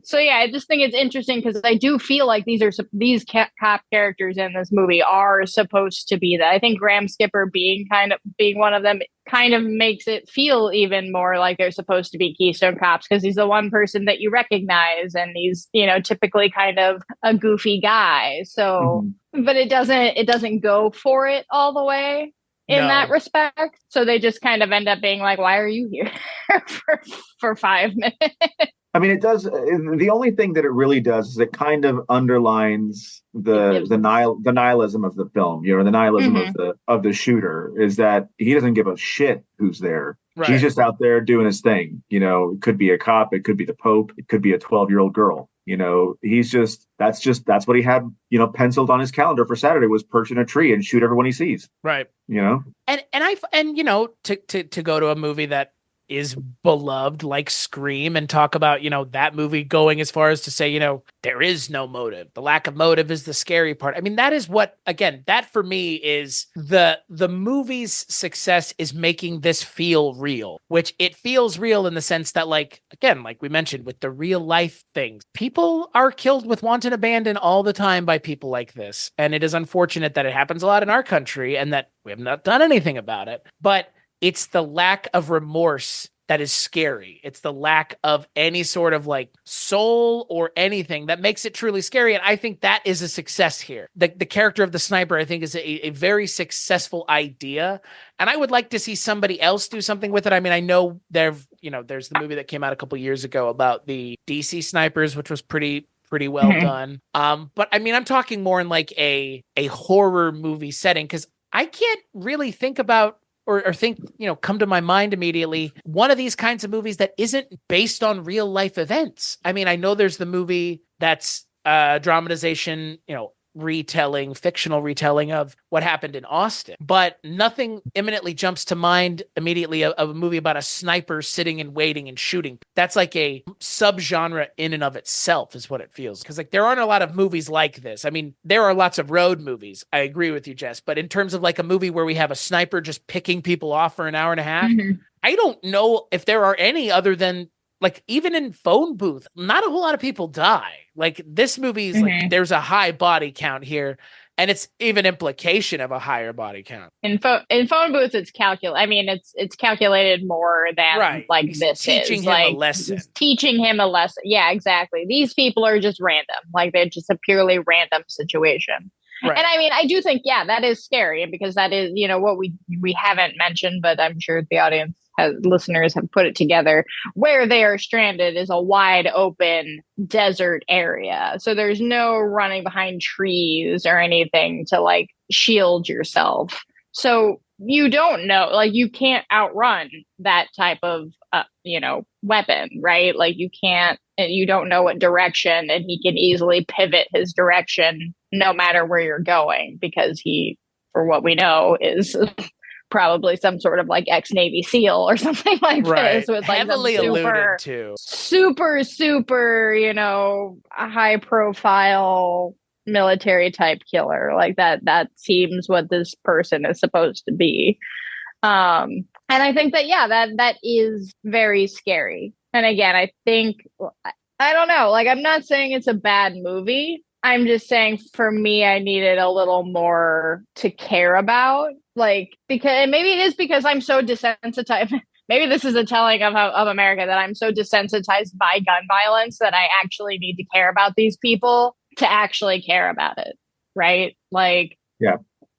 So yeah, I just think it's interesting because I do feel like these cop characters in this movie are supposed to be that. I think Graham Skipper being one of them kind of makes it feel even more like they're supposed to be Keystone Cops, because he's the one person that you recognize, and he's typically kind of a goofy guy. So, but it doesn't go for it all the way in that respect. So they just kind of end up being like, why are you here for 5 minutes? I mean, it does. The only thing that it really does is it kind of underlines the nihilism of the film. The nihilism of the shooter is that he doesn't give a shit who's there. Right. He's just out there doing his thing. It could be a cop, it could be the Pope, it could be a 12-year-old girl. That's what he had, penciled on his calendar for Saturday, was perch in a tree and shoot everyone he sees. Right. And to go to a movie that is beloved like Scream and talk about, that movie going as far as to say, there is no motive. The lack of motive is the scary part. I mean, that is what, again, that for me is the movie's success is making this feel real, which it feels real in the sense that, like, again, like we mentioned with the real life things, people are killed with wanton abandon all the time by people like this. And it is unfortunate that it happens a lot in our country and that we have not done anything about it. But it's the lack of remorse that is scary. It's the lack of any sort of like soul or anything that makes it truly scary. And I think that is a success here. The character of the sniper, I think, is a very successful idea. And I would like to see somebody else do something with it. I mean, I know there's the movie that came out a couple years ago about the DC snipers, which was pretty well done. But I mean, I'm talking more in like a horror movie setting, because I can't really think about or think, come to my mind immediately one of these kinds of movies that isn't based on real life events. I mean, I know there's the movie that's dramatization, fictional retelling of what happened in Austin, but nothing imminently jumps to mind immediately of a movie about a sniper sitting and waiting and shooting. That's like a subgenre in and of itself is what it feels. Because like there aren't a lot of movies like this. I mean, there are lots of road movies. I agree with you, Jess. But in terms of like a movie where we have a sniper just picking people off for an hour and a half, I don't know if there are any other than like even in Phone Booth, not a whole lot of people die. Like this movie is like there's a high body count here, and it's even implication of a higher body count. In Phone Booth, it's calculated. I mean, it's calculated more than like He's this teaching is him like a lesson. Teaching him a lesson. Yeah, exactly. These people are just random. Like they're just a purely random situation. Right. And I mean, I do think, that is scary, because that is, what we haven't mentioned, but I'm sure the audience listeners have put it together. Where they are stranded is a wide open desert area. So there's no running behind trees or anything to like shield yourself. So you don't know, like you can't outrun that type of, weapon, right? Like you don't know what direction, and he can easily pivot his direction no matter where you're going, because he, for what we know, is probably some sort of like ex-Navy SEAL or something like this, with like heavily alluded to super, high profile military type killer. Like that seems what this person is supposed to be. And I think that, that is very scary. And again, I think, I don't know, like, I'm not saying it's a bad movie. I'm just saying for me, I needed a little more to care about, like, because maybe it is because I'm so desensitized. Maybe this is a telling of America, that I'm so desensitized by gun violence that I actually need to care about these people to actually care about it. Right. Like,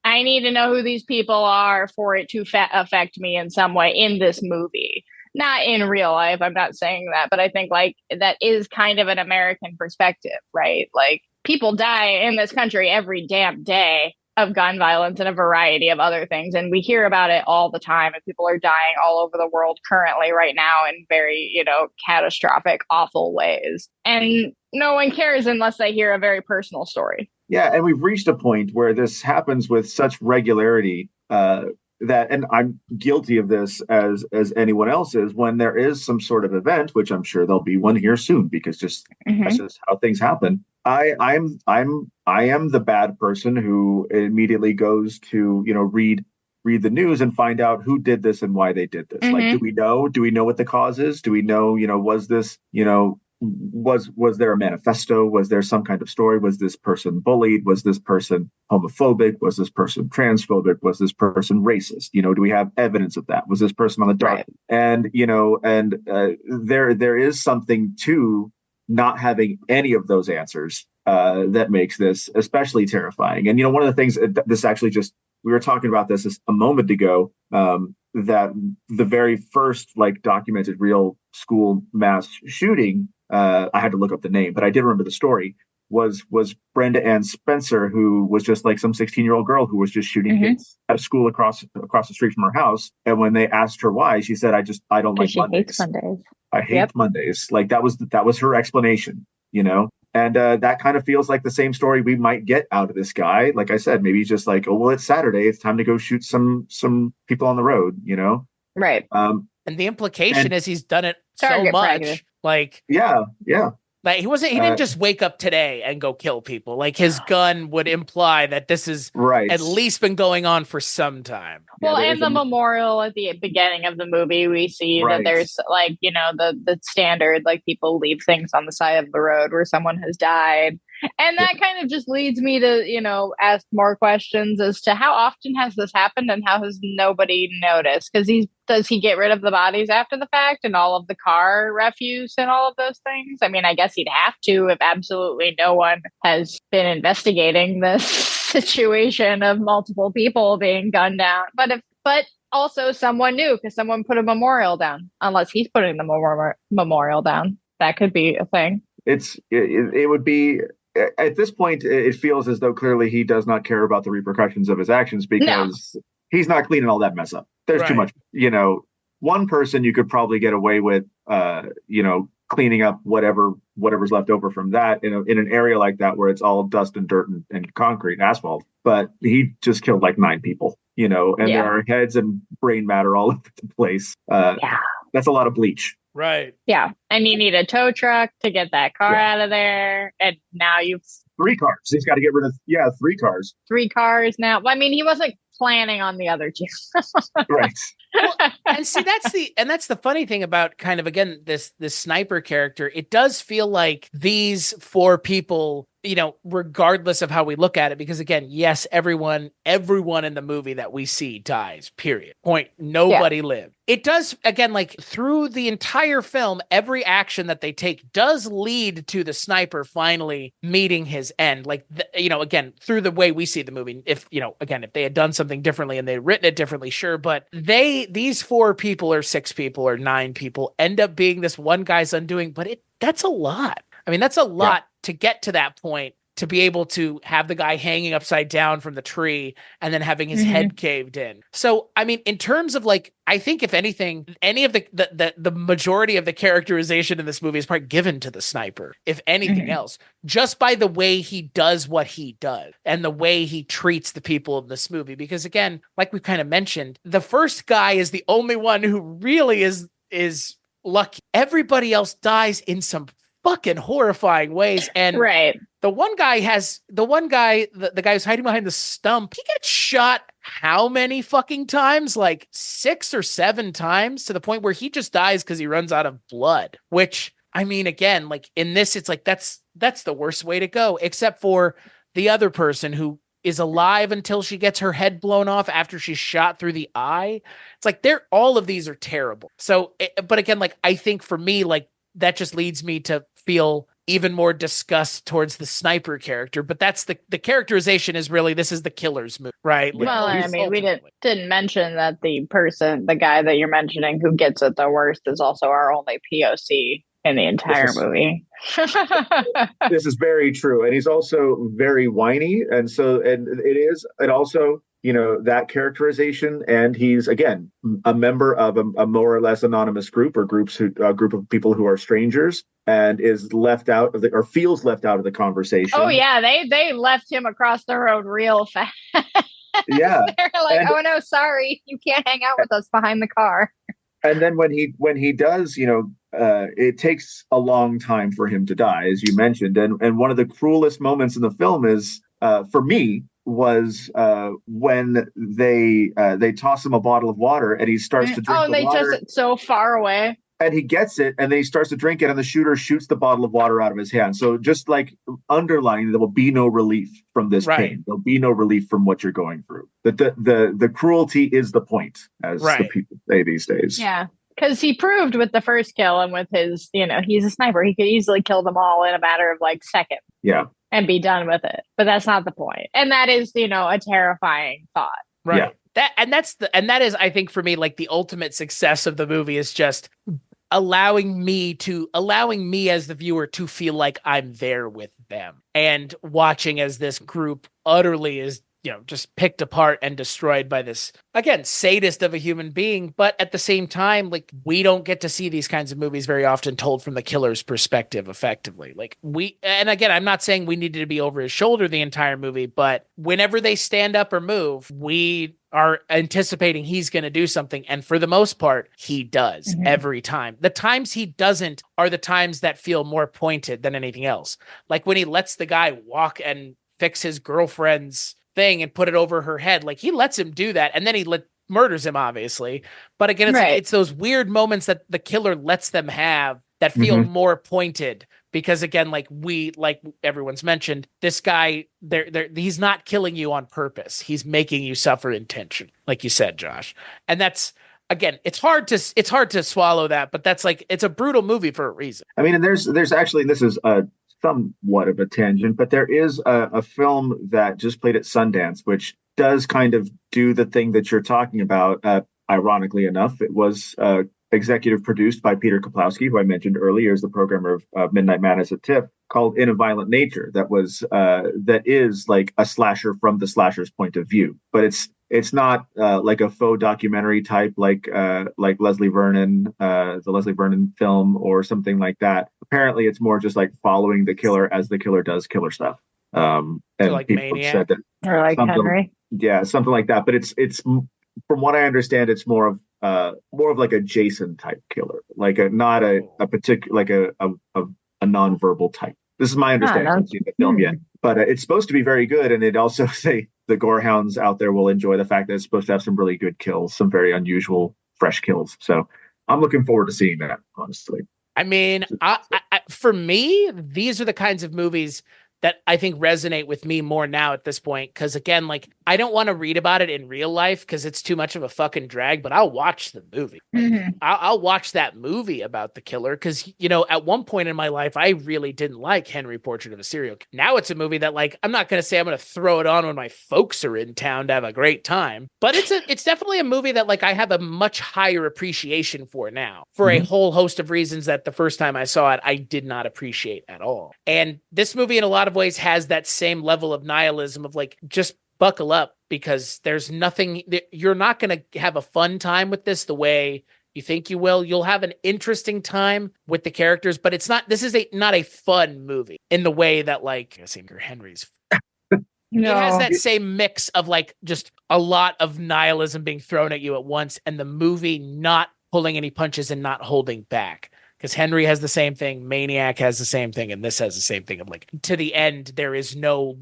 I need to know who these people are for it to affect me in some way in this movie. Not in real life. I'm not saying that, but I think like that is kind of an American perspective, right? Like people die in this country every damn day of gun violence and a variety of other things. And we hear about it all the time, and people are dying all over the world currently right now in very, catastrophic, awful ways. And no one cares unless they hear a very personal story. Yeah, and we've reached a point where this happens with such regularity that, and I'm guilty of this as anyone else is, when there is some sort of event, which I'm sure there'll be one here soon, because that's just how things happen. I am the bad person who immediately goes to read the news and find out who did this and why they did this. Like, do we know what the cause is? Do we know was this was there a manifesto? Was there some kind of story? Was this person bullied? Was this person homophobic? Was this person transphobic? Was this person racist? Do we have evidence of that? Was this person on the dark? Right. And there is something to not having any of those answers that makes this especially terrifying. And one of the things this actually we were talking about this a moment ago, that the very first documented real school mass shooting, I had to look up the name, but I did remember the story, was Brenda Ann Spencer, who was just like some 16-year-old girl who was just shooting kids at a school across the street from her house. And when they asked her why, she said, I don't like Mondays. I hate Mondays. Like that was her explanation, And that kind of feels like the same story we might get out of this guy. Like I said, maybe he's just like, oh, well, it's Saturday. It's time to go shoot some people on the road, Right. And the implication is he's done it so much. Like, yeah. Like he didn't just wake up today and go kill people. Like his gun would imply that this is at least been going on for some time. Well, and the memorial at the beginning of the movie, we see that there's the standard, like people leave things on the side of the road where someone has died. And that kind of just leads me to, ask more questions as to how often has this happened and how has nobody noticed? Because does he get rid of the bodies after the fact and all of the car refuse and all of those things? I mean, I guess he'd have to if absolutely no one has been investigating this situation of multiple people being gunned down. But also someone knew because someone put a memorial down, unless he's putting the memorial down. That could be a thing. It would be, at this point, it feels as though clearly he does not care about the repercussions of his actions because he's not cleaning all that mess up. There's too much, one person you could probably get away with, cleaning up whatever's left over from that in an area like that where it's all dust and dirt and concrete and asphalt. But he just killed like 9 people, and there are heads and brain matter all over the place. That's a lot of bleach. Right. Yeah. And you need a tow truck to get that car out of there. And now you've 3 cars. He's got to get rid of 3 cars. 3 cars now. Well, I mean, he wasn't planning on the other 2. Right. Well, and see, that's the funny thing about kind of, again, this sniper character. It does feel like these 4 people, regardless of how we look at it, because again, yes, everyone in the movie that we see dies, period. Point. Nobody lived. It does, again, like through the entire film, every action that they take does lead to the sniper finally meeting his end. Like, again, through the way we see the movie, if they had done something differently and they'd written it differently, sure. But these 4 people or 6 people or 9 people end up being this one guy's undoing, but that's a lot. I mean, that's a lot to get to that point, to be able to have the guy hanging upside down from the tree and then having his head caved in. So, I mean, in terms of like, I think if anything, any of the majority of the characterization in this movie is probably given to the sniper, if anything else, just by the way he does what he does and the way he treats the people in this movie. Because again, like we kind of mentioned, the first guy is the only one who really is lucky. Everybody else dies in some fucking horrifying ways. And the one guy, the guy who's hiding behind the stump, he gets shot how many fucking times? Like 6 or 7 times, to the point where he just dies because he runs out of blood. Which, I mean, again, like in this, it's like that's the worst way to go, except for the other person who is alive until she gets her head blown off after she's shot through the eye. It's like all of these are terrible. So, but again, like I think for me, like that just leads me to feel even more disgust towards the sniper character. But that's the characterization is really, this is the killer's move, right? Like, well, I mean, we didn't mention that the guy that you're mentioning who gets it the worst is also our only POC in the entire movie. This is very true. And he's also very whiny. And it also, that characterization. And he's, again, a member of a more or less anonymous group or group of people who are strangers, and is left out of or feels left out of the conversation. Oh yeah. They left him across the road real fast. Yeah. They're like, oh no, sorry. You can't hang out with us behind the car. And then when he does, it takes a long time for him to die, as you mentioned. And one of the cruelest moments in the film is, for me, was when they toss him a bottle of water and he starts to drink the water. Oh, they toss it so far away. And he gets it, and then he starts to drink it, and the shooter shoots the bottle of water out of his hand. So just like underlining, there will be no relief from this pain. There'll be no relief from what you're going through. The cruelty is the point, as the people say these days. Yeah, because he proved with the first kill and with his, he's a sniper. He could easily kill them all in a matter of like seconds. Yeah. And be done with it. But that's not the point. And that is, a terrifying thought. Right. Yeah. That is, I think, for me, like the ultimate success of the movie is just allowing me as the viewer to feel like I'm there with them, and watching as this group utterly is, just picked apart and destroyed by this, again, sadist of a human being. But at the same time, like, we don't get to see these kinds of movies very often told from the killer's perspective effectively. Like, and again, I'm not saying we needed to be over his shoulder the entire movie, but whenever they stand up or move, we are anticipating he's going to do something. And for the most part, he does every time. The times he doesn't are the times that feel more pointed than anything else. Like when he lets the guy walk and fix his girlfriend's thing and put it over her head. Like, he lets him do that, and then he murders him, obviously. But again, it's those weird moments that the killer lets them have that feel more pointed because again, like everyone's mentioned, this guy, he's not killing you on purpose. He's making you suffer intention, like you said, Josh. And that's, again, it's hard to swallow that, but that's like, it's a brutal movie for a reason. I mean, and there's actually, this is somewhat of a tangent, but there is a film that just played at Sundance, which does kind of do the thing that you're talking about. Ironically enough, it was executive produced by Peter Kaplowski, who I mentioned earlier is the programmer of Midnight Madness at TIFF, called In a Violent Nature. That is like a slasher from the slasher's point of view, but it's not like a faux documentary type, like Leslie Vernon, the Leslie Vernon film or something like that. Apparently, it's more just like following the killer as the killer does killer stuff. And so like people Maniac, have said that, or like Henry. Yeah, something like that. But it's from what I understand, it's more of like a Jason type killer, like not a particular, like a nonverbal type. This is my understanding. I haven't seen the film yet, but it's supposed to be very good. And it also say the gorehounds out there will enjoy the fact that it's supposed to have some really good kills, some very unusual, fresh kills. So I'm looking forward to seeing that, honestly. I mean, for me, these are the kinds of movies that I think resonate with me more now at this point. Cause again, like I don't want to read about it in real life because it's too much of a fucking drag, but I'll watch the movie. I'll watch that movie about the killer. Cause at one point in my life, I really didn't like Henry Portrait of a Serial Killer. Now it's a movie that like, I'm not going to say I'm going to throw it on when my folks are in town to have a great time, but it's definitely a movie that like I have a much higher appreciation for now for a whole host of reasons that the first time I saw it, I did not appreciate at all. And this movie in a lot of ways has that same level of nihilism of like, just buckle up because there's nothing, you're not going to have a fun time with this the way you think you will. You'll have an interesting time with the characters, but this is not a fun movie in the way that like Henry's. No. It has that same mix of like just a lot of nihilism being thrown at you at once and the movie not pulling any punches and not holding back. Because Henry has the same thing, Maniac has the same thing, and this has the same thing. I'm like, to the end, there's no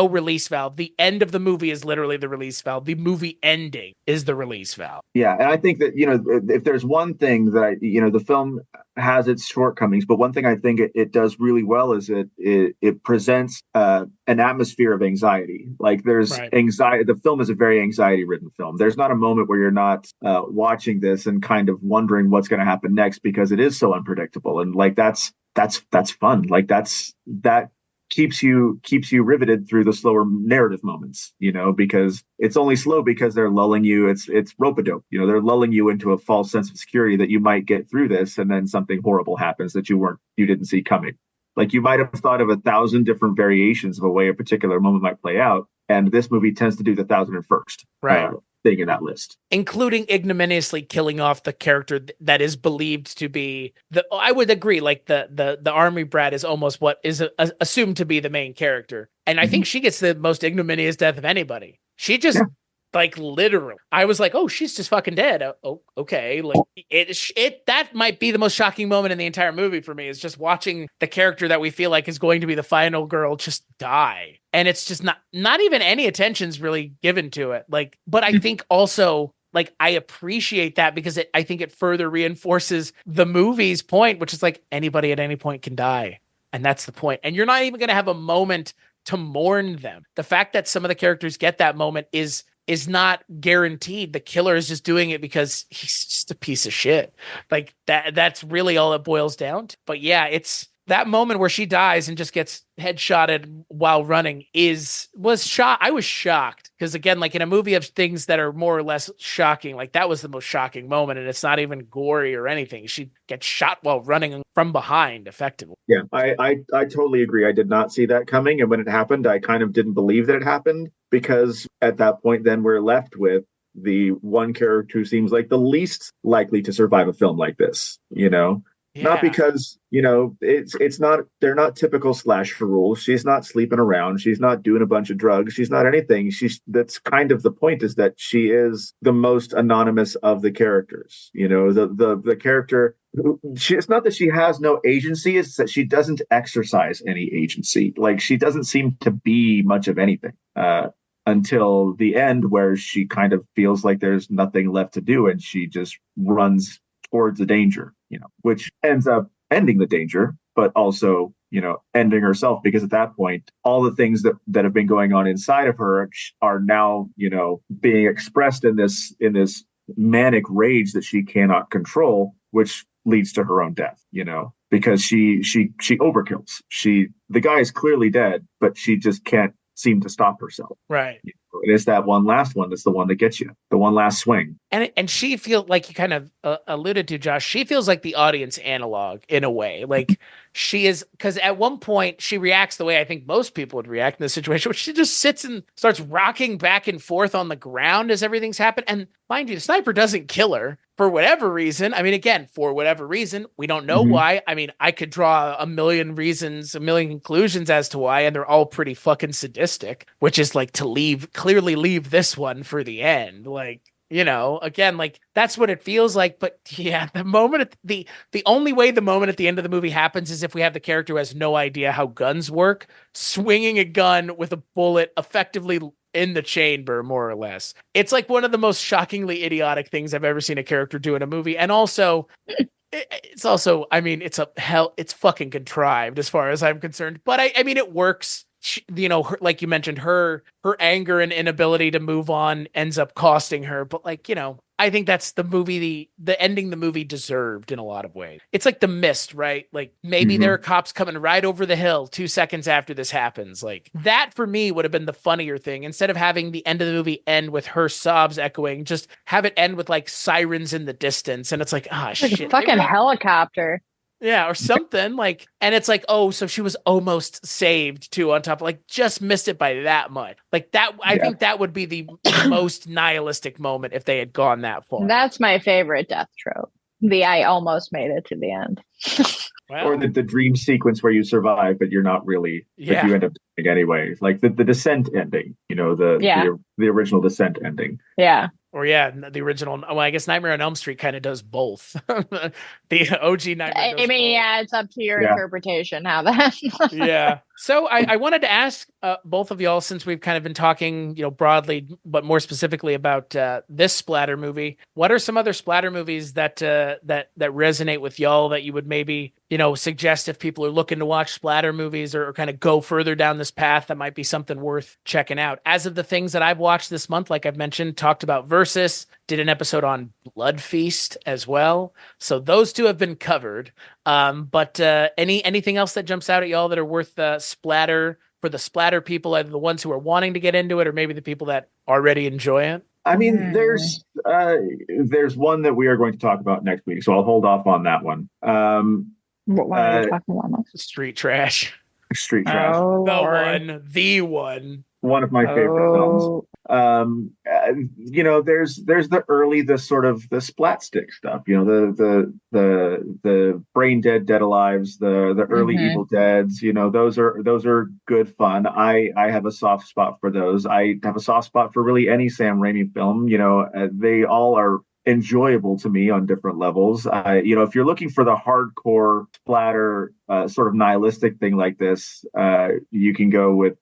release valve. The end of the movie is literally the release valve. The movie ending is the release valve. Yeah, and I think that, if there's one thing that the film has its shortcomings, but one thing I think it does really well is it presents an atmosphere of anxiety. Like there's anxiety. The film is a very anxiety-ridden film. There's not a moment where you're not watching this and kind of wondering what's going to happen next because it is so unpredictable. And like that's fun. Like that keeps you riveted through the slower narrative moments, because it's only slow because they're lulling you. It's rope-a-dope, they're lulling you into a false sense of security that you might get through this, and then something horrible happens that you didn't see coming. Like you might have thought of 1,000 different variations of a way a particular moment might play out, and this movie tends to do the 1,001st thing in that list, including ignominiously killing off the character that is believed to be I would agree, like the army brat is almost what is assumed to be the main character, and I think she gets the most ignominious death of anybody. She just like literally, I was like, oh, she's just fucking dead. Oh, okay. Like that might be the most shocking moment in the entire movie for me, is just watching the character that we feel like is going to be the final girl just die. And it's just not even any attention's really given to it. Like, but I think also like I appreciate that because I think it further reinforces the movie's point, which is like anybody at any point can die. And that's the point. And you're not even going to have a moment to mourn them. The fact that some of the characters get that moment is not guaranteed. The killer is just doing it because he's just a piece of shit. Like that's really all it boils down to. But yeah, it's that moment where she dies and just gets headshotted while running was shot. I was shocked because again, like in a movie of things that are more or less shocking, like that was the most shocking moment, and it's not even gory or anything. She gets shot while running from behind effectively. Yeah, I totally agree. I did not see that coming. And when it happened, I kind of didn't believe that it happened, because at that point, then we're left with the one character who seems like the least likely to survive a film like this, Yeah. Not because, it's not, they're not typical slasher rules. She's not sleeping around. She's not doing a bunch of drugs. She's not anything. That's kind of the point, is that she is the most anonymous of the characters. The character, it's not that she has no agency, it's that she doesn't exercise any agency. Like she doesn't seem to be much of anything until the end, where she kind of feels like there's nothing left to do. And she just runs towards the danger, which ends up ending the danger. but also, ending herself, because at that point, all the things that have been going on inside of her are now, being expressed in this manic rage that she cannot control, which leads to her own death, because she overkills. The guy is clearly dead, but she just can't seem to stop herself. Right. It is that one last one that's the one that gets you, the one last swing. And she feels like you kind of alluded to, Josh. She feels like the audience analog in a way. Like she is, because at one point she reacts the way I think most people would react in this situation, where she just sits and starts rocking back and forth on the ground as everything's happened. And mind you, the sniper doesn't kill her for whatever reason. I mean, again, for whatever reason, we don't know why. I mean, I could draw a million reasons, a million conclusions as to why, and they're all pretty fucking sadistic, which is like to clearly leave this one for the end. Like, again, like that's what it feels like. But yeah, the only way the moment at the end of the movie happens is if we have the character who has no idea how guns work, swinging a gun with a bullet effectively in the chamber, more or less. It's like one of the most shockingly idiotic things I've ever seen a character do in a movie. And also, it's fucking contrived as far as I'm concerned. But I mean, it works. Like you mentioned, her anger and inability to move on ends up costing her. But I think that's the movie, the ending the movie deserved in a lot of ways. It's like The Mist, right? Like maybe there are cops coming right over the hill 2 seconds after this happens. Like that for me would have been the funnier thing. Instead of having the end of the movie end with her sobs echoing, just have it end with like sirens in the distance. And it's like, shit. A fucking helicopter. Yeah, or something like, and it's like, oh, so she was almost saved too, on top of like just missed it by that much. Like that, I think that would be the most nihilistic moment if they had gone that far. That's my favorite death trope. I almost made it to the end. Well, or the dream sequence where you survive, but you're not really, but you end up dying anyway. Like the Descent ending, the original Descent ending. Yeah. Or the original. Well, I guess Nightmare on Elm Street kind of does both. The OG Nightmare. I mean, it's up to your interpretation how that. Yeah. So I wanted to ask both of y'all, since we've kind of been talking, broadly, but more specifically about this splatter movie. What are some other splatter movies that resonate with y'all that you would maybe suggest if people are looking to watch splatter movies or kind of go further down this path? That might be something worth checking out. As of the things that I've watched this month, like I've mentioned, talked about Versus, did an episode on Blood Feast as well. So those two have been covered. But anything else that jumps out at y'all that are worth splatter for the splatter people, either the ones who are wanting to get into it or maybe the people that already enjoy it? I mean, there's one that we are going to talk about next week, so I'll hold off on that one. What are we talking about next? Street Trash. Street Trash. Oh, The one. One of my favorite films. There's the sort of the splat stick stuff, the Brain Dead, Dead Alives, the early Evil Deads, those are good fun. I have a soft spot for those. I have a soft spot for really any Sam Raimi film. They all are enjoyable to me on different levels. If you're looking for the hardcore splatter sort of nihilistic thing like this, you can go with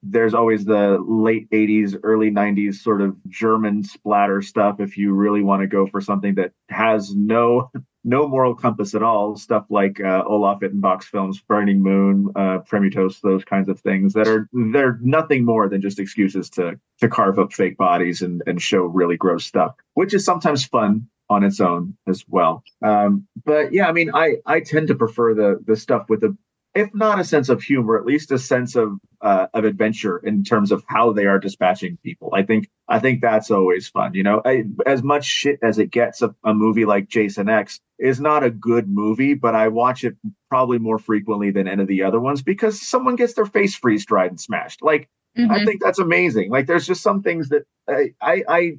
there's always the late 80s, early 90s sort of German splatter stuff. If you really want to go for something that has no moral compass at all, stuff like Olaf Ittenbach's films, Burning Moon, Prometheus, those kinds of things they're nothing more than just excuses to carve up fake bodies and show really gross stuff, which is sometimes fun on its own as well. But yeah, I mean, I tend to prefer the stuff with if not a sense of humor, at least a sense of adventure in terms of how they are dispatching people. I think that's always fun. As much shit as it gets, a movie like Jason X is not a good movie, but I watch it probably more frequently than any of the other ones because someone gets their face freeze-dried and smashed. Like, I think that's amazing. Like, there's just some things that I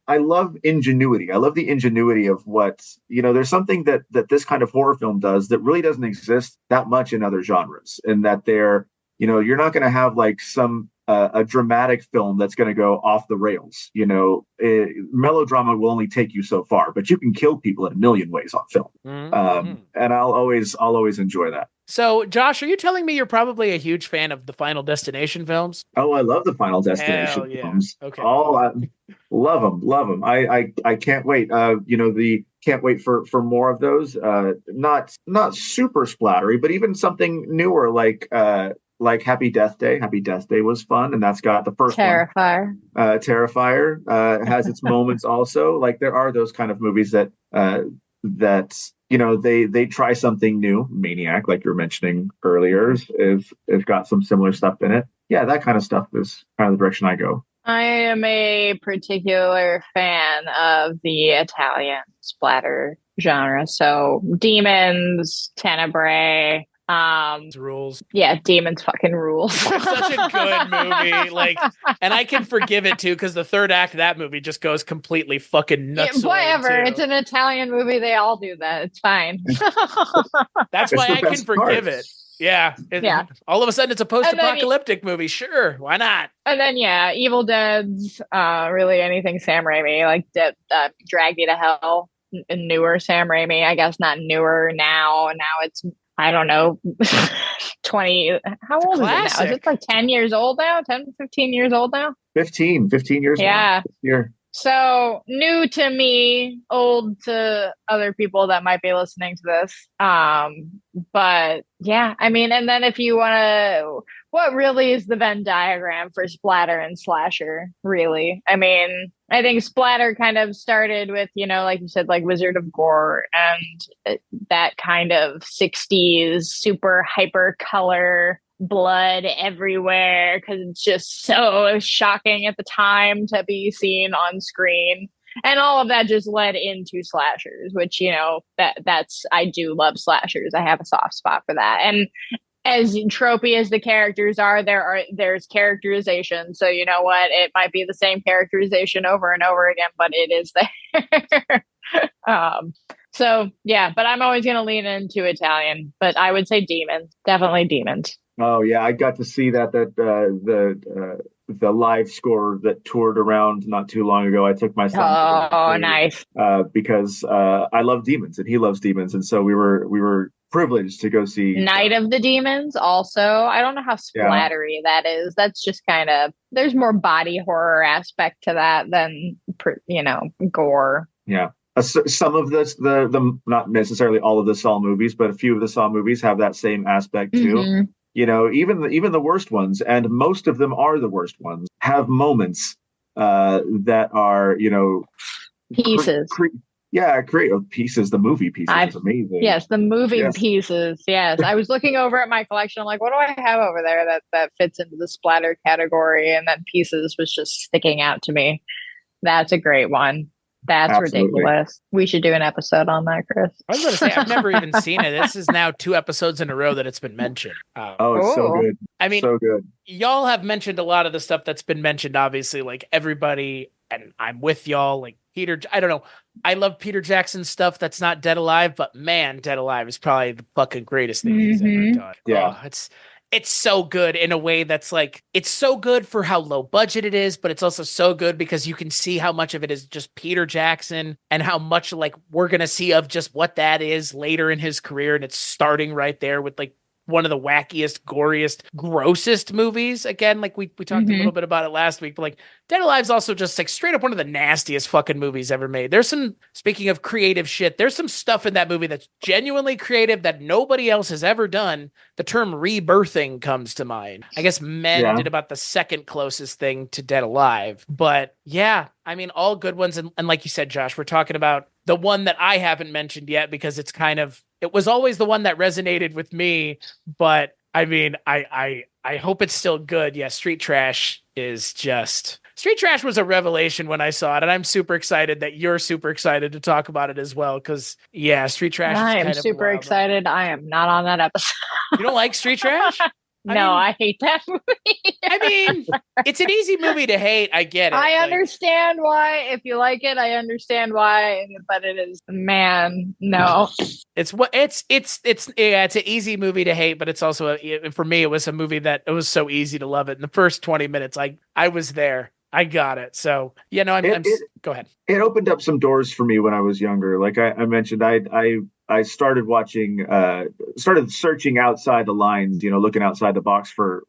love ingenuity. I love the ingenuity of what, there's something that this kind of horror film does that really doesn't exist that much in other genres, and that you're not going to have like some a dramatic film that's going to go off the rails. Melodrama will only take you so far, but you can kill people in a million ways on film. And I'll always enjoy that. So, Josh, are you telling me you're probably a huge fan of the Final Destination films? Oh, I love the Final Destination films. Okay. Love them, love them. I can't wait. The can't wait for more of those. Not super splattery, but even something newer like Happy Death Day. Happy Death Day was fun, and that's got the first Terrifier. one. Terrifier has its moments also. Like there are those kind of movies that they try something new. Maniac, like you were mentioning earlier, is got some similar stuff in it. Yeah, that kind of stuff is kind of the direction I go. I am a particular fan of the Italian splatter genre. So Demons, Tenebrae, rules. Yeah, Demons fucking rules. It's such a good movie. And I can forgive it too, because the third act of that movie just goes completely fucking nuts. Yeah, whatever. It's an Italian movie. They all do that. It's fine. That's why I can forgive it. Yeah. Yeah. All of a sudden it's a post-apocalyptic movie. Sure. Why not? And then, Evil Dead's, really anything Sam Raimi, like Drag Me to Hell, newer Sam Raimi, I guess not newer now. Now it's, I don't know, 20, how old is it now? Is it like 10 years old now? 10, 15 years old now? 15 years now. Yeah. So new to me, old to other people that might be listening to this. But yeah, I mean, and then if you want to, what really is the Venn diagram for splatter and slasher, really? I mean, I think splatter kind of started with, like you said, like Wizard of Gore and that kind of 60s super hyper color, blood everywhere, because it's just so shocking at the time to be seen on screen. And all of that just led into slashers, which, that's, I do love slashers. I have a soft spot for that. And as tropey as the characters are, there's characterization. So you know what? It might be the same characterization over and over again, but it is there. So yeah, but I'm always going to lean into Italian, but I would say Demons, definitely Demons. Oh yeah, I got to see that the live score that toured around not too long ago. I took my son. Oh, nice. Because I love Demons and he loves Demons, and so we were privileged to go see Night of the Demons. Also, I don't know how splattery that is. That's just kind of, there's more body horror aspect to that than gore. Yeah. Some of the not necessarily all of the Saw movies, but a few of the Saw movies have that same aspect too. Mm-hmm. Even the worst ones, and most of them are the worst ones, have moments that are pieces. Creative pieces. The movie pieces is amazing. Yes, the movie pieces. Yes, I was looking over at my collection. I'm like, what do I have over there that fits into the splatter category? And then pieces was just sticking out to me. That's a great one. That's Absolutely. Ridiculous. We should do an episode on that, Chris. I was going to say, I've never even seen it. This is now 2 episodes in a row that it's been mentioned. It's so good. I mean, so good. Y'all have mentioned a lot of the stuff that's been mentioned, obviously, like everybody, and I'm with y'all, like Peter, I don't know. I love Peter Jackson's stuff that's not Dead Alive, but man, Dead Alive is probably the fucking greatest thing he's ever done. Yeah. It's so good in a way that's like, it's so good for how low budget it is, but it's also so good because you can see how much of it is just Peter Jackson and how much like we're going to see of just what that is later in his career. And it's starting right there with like one of the wackiest, goriest, grossest movies. Again, like we talked a little bit about it last week, but like Dead Alive's also just like straight up one of the nastiest fucking movies ever made. There's some, speaking of creative shit, there's some stuff in that movie that's genuinely creative that nobody else has ever done. The term rebirthing comes to mind. I guess Men did about the second closest thing to Dead Alive, but yeah, I mean, all good ones. And like you said, Josh, we're talking about the one that I haven't mentioned yet because it's kind of, it was always the one that resonated with me, but I mean, I hope it's still good. Yeah, Street Trash was a revelation when I saw it, and I'm super excited that you're super excited to talk about it as well, because yeah, Street Trash is kind of super excited. I am not on that episode. You don't like Street Trash? I hate that movie. I mean, it's an easy movie to hate. I get it. I understand why. If you like it, I understand why. But it is, man, no. It's an easy movie to hate, but it's also for me, it was a movie that it was so easy to love it. In the first 20 minutes, I was there. I got it. So go ahead. It opened up some doors for me when I was younger. Like I mentioned, I started watching, started searching outside the lines, looking outside the box for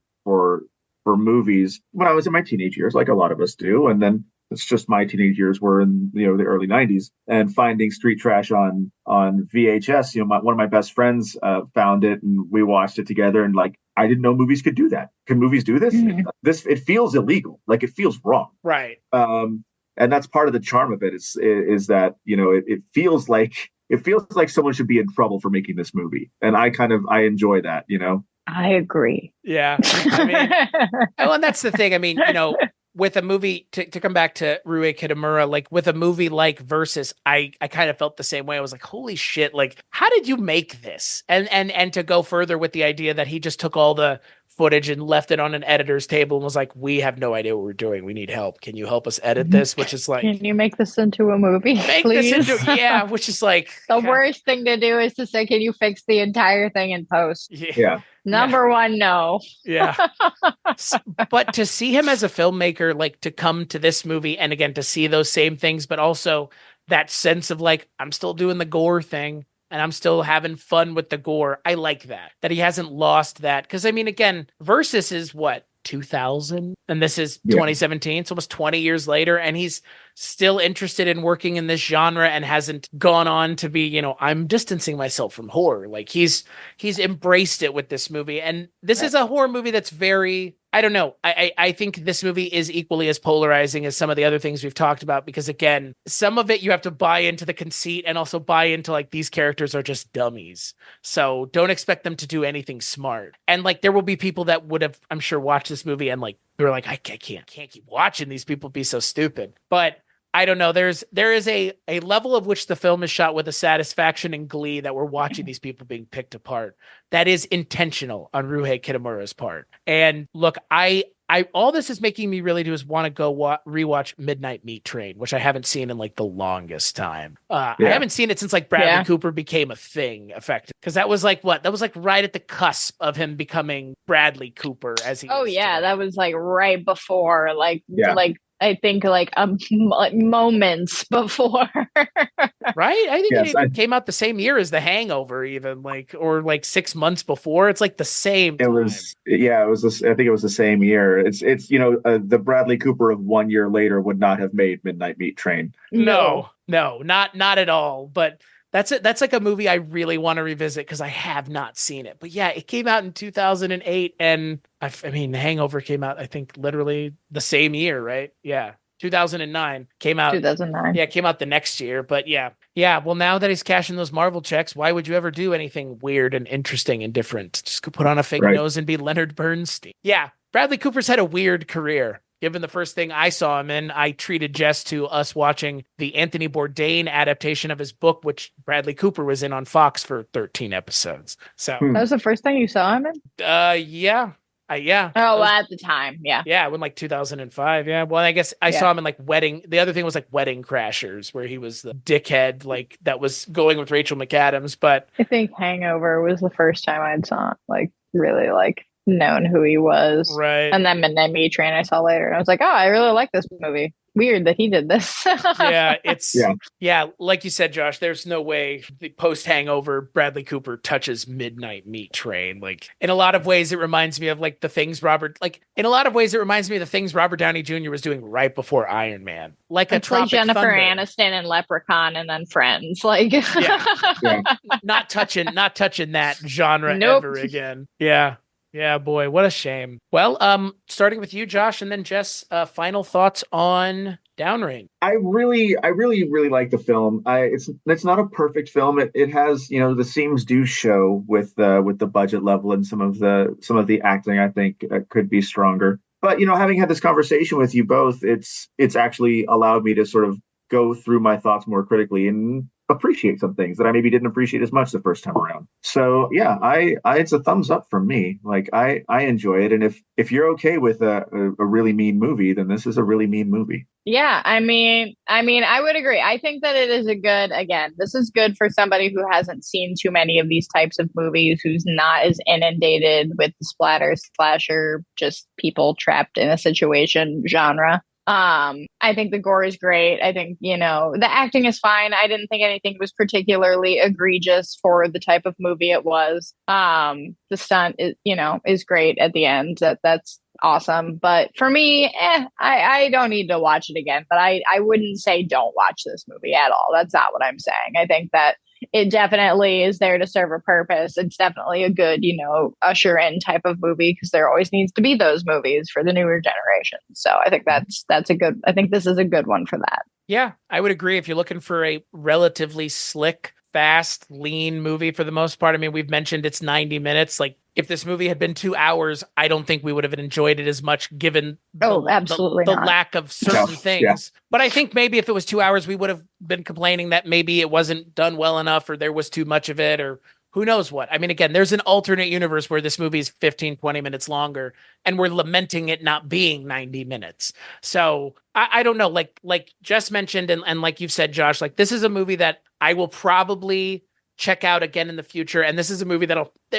movies when I was in my teenage years, like a lot of us do. And then it's just my teenage years were in the early '90s, and finding Street Trash on VHS. One of my best friends found it, and we watched it together. And like, I didn't know movies could do that. Can movies do this? Mhm. It feels illegal. Like, it feels wrong. Right. And that's part of the charm of it. Is that it feels like someone should be in trouble for making this movie, and I enjoy that. I agree. Yeah. I mean, well, and that's the thing. I mean, with a movie, to come back to Ryuhei Kitamura, like with a movie like Versus, I kind of felt the same way. I was like, holy shit, like, how did you make this? And to go further with the idea that he just took all the footage and left it on an editor's table and was like, we have no idea what we're doing. We need help. Can you help us edit this? Which is like, can you make this into a movie, please? Yeah, which is like the worst thing to do is to say, can you fix the entire thing in post? Yeah. Number one, no. Yeah. But to see him as a filmmaker, like to come to this movie and again, to see those same things, but also that sense of like, I'm still doing the gore thing and I'm still having fun with the gore. I like that he hasn't lost that. Cause I mean, again, Versus is what, 2000? And this is 2017. It's almost 20 years later. And he's still interested in working in this genre and hasn't gone on to be, I'm distancing myself from horror. Like he's embraced it with this movie. And this is a horror movie that's very, I don't know. I think this movie is equally as polarizing as some of the other things we've talked about, because again, some of it you have to buy into the conceit and also buy into like these characters are just dummies. So don't expect them to do anything smart. And like there will be people that would have, I'm sure, watched this movie and like they were like, I can't keep watching these people be so stupid. But I don't know. There is a level of which the film is shot with a satisfaction and glee that we're watching these people being picked apart. That is intentional on Ryuhei Kitamura's part. And look, I all this is making me really do is want to go rewatch Midnight Meat Train, which I haven't seen in like the longest time. I haven't seen it since like Bradley Cooper became a thing, effectively, because that was like what? That was like right at the cusp of him becoming Bradley Cooper as he. Oh yeah, today. that was like right before, like I think like moments before. Right? I think it came out the same year as The Hangover, even or 6 months before. It's like the same time. I think it was the same year. It's the Bradley Cooper of 1 year later would not have made Midnight Meat Train. No, not at all. But that's it. That's like a movie I really want to revisit because I have not seen it. But yeah, it came out in 2008, and I mean, The Hangover came out, I think, literally the same year, right? Yeah, 2009 came out. 2009. Yeah, it came out the next year. But yeah. Well, now that he's cashing those Marvel checks, why would you ever do anything weird and interesting and different? Just go put on a fake nose and be Leonard Bernstein. Yeah, Bradley Cooper's had a weird career. Given the first thing I saw him in, I treated Jess to us watching the Anthony Bourdain adaptation of his book, which Bradley Cooper was in on Fox for 13 episodes. So that was the first thing you saw him in? Yeah. Oh, at the time, yeah. Yeah, when like 2005, yeah. Well, I guess I saw him in like Wedding. The other thing was like Wedding Crashers, where he was the dickhead, like that was going with Rachel McAdams. But I think Hangover was the first time I'd saw like really like known who he was. Right. And then Midnight Meat Train I saw later. And I was like, oh, I really like this movie. Weird that he did this. Yeah, like you said, Josh, there's no way the post-Hangover Bradley Cooper touches Midnight Meat Train. Like in a lot of ways, it reminds me of like the things Robert Downey Jr. was doing right before Iron Man. Like it's like Jennifer Aniston and Leprechaun and then Friends. Like not touching that genre ever again. Yeah, boy, what a shame. Well, starting with you, Josh, and then Jess, final thoughts on Downrange. I really like the film. It's not a perfect film. It has, the seams do show with the budget level and some of the acting. I think could be stronger. But having had this conversation with you both, it's actually allowed me to sort of go through my thoughts more critically and appreciate some things that I maybe didn't appreciate as much the first time around. So yeah, I it's a thumbs up from me. Like I enjoy it, and if you're okay with a really mean movie, then this is a really mean movie. Yeah, I mean, I would agree. I think that it is this is good for somebody who hasn't seen too many of these types of movies, who's not as inundated with the slasher, just people trapped in a situation genre. I think the gore is great. I think, the acting is fine. I didn't think anything was particularly egregious for the type of movie it was. The stunt is great at the end. That's awesome. But for me, I don't need to watch it again. But I wouldn't say don't watch this movie at all. That's not what I'm saying. I think that it definitely is there to serve a purpose. It's definitely a good, usher in type of movie, because there always needs to be those movies for the newer generation. So I think I think this is a good one for that. Yeah, I would agree. If you're looking for a relatively slick, fast, lean movie for the most part, I mean, we've mentioned it's 90 minutes. Like, if this movie had been 2 hours, I don't think we would have enjoyed it as much, given the lack of certain things. Yeah. But I think maybe if it was 2 hours, we would have been complaining that maybe it wasn't done well enough, or there was too much of it, or who knows what. I mean, again, there's an alternate universe where this movie is 15, 20 minutes longer, and we're lamenting it not being 90 minutes. So I don't know, like Jess mentioned, and like you've said, Josh, like, this is a movie that I will probably check out again in the future. And this is a movie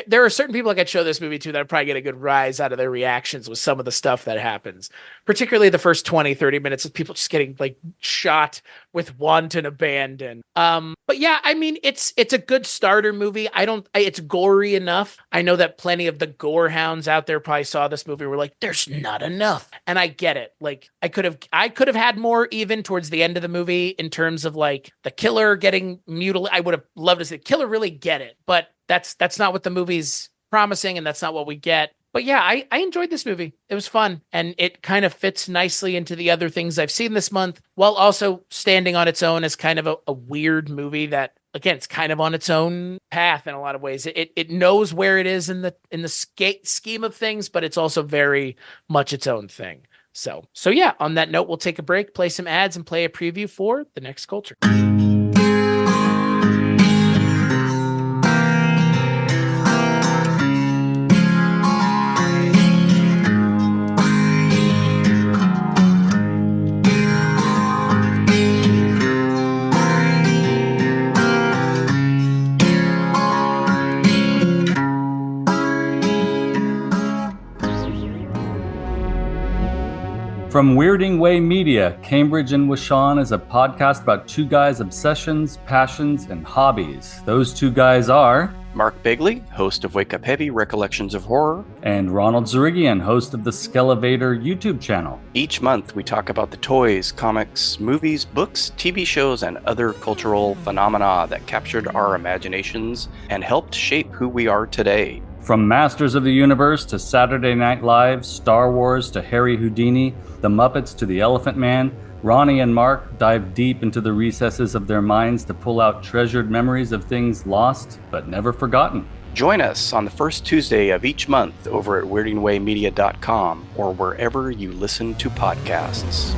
there are certain people I could show this movie to that probably get a good rise out of their reactions with some of the stuff that happens, particularly the first 20, 30 minutes of people just getting like shot with wanton abandon. But yeah, I mean, it's a good starter movie. It's gory enough. I know that plenty of the gore hounds out there probably saw this movie, were like, there's not enough. And I get it. Like, I could have had more even towards the end of the movie in terms of like the killer getting mutilated. I would have loved to see the killer really get it, but that's not what the movie's promising, and that's not what we get. But yeah, I enjoyed this movie. It was fun, and it kind of fits nicely into the other things I've seen this month, while also standing on its own as kind of a weird movie that, again, it's kind of on its own path in a lot of ways. It knows where it is in the scheme of things, but it's also very much its own thing. So yeah, on that note, we'll take a break, play some ads, and play a preview for The Next Culture. From Weirding Way Media, Cambridge and Washawn is a podcast about two guys' obsessions, passions, and hobbies. Those two guys are Mark Begley, host of Wake Up Heavy, Recollections of Horror, and Ronald Zerigian, host of the Skelevator YouTube channel. Each month we talk about the toys, comics, movies, books, TV shows, and other cultural phenomena that captured our imaginations and helped shape who we are today. From Masters of the Universe to Saturday Night Live, Star Wars to Harry Houdini, The Muppets to The Elephant Man, Ronnie and Mark dive deep into the recesses of their minds to pull out treasured memories of things lost but never forgotten. Join us on the first Tuesday of each month over at weirdingwaymedia.com or wherever you listen to podcasts.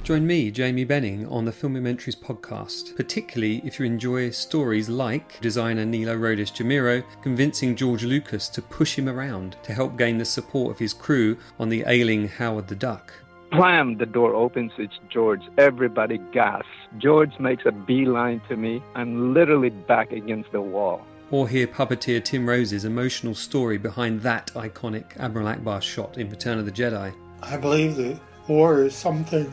Join me, Jamie Benning, on the Filmumentaries podcast, particularly if you enjoy stories like designer Nilo Rodis Jamiro convincing George Lucas to push him around to help gain the support of his crew on the ailing Howard the Duck. Blam! The door opens, it's George. Everybody gasps. George makes a beeline to me. I'm literally back against the wall. Or hear puppeteer Tim Rose's emotional story behind that iconic Admiral Akbar shot in Return of the Jedi. I believe that war is something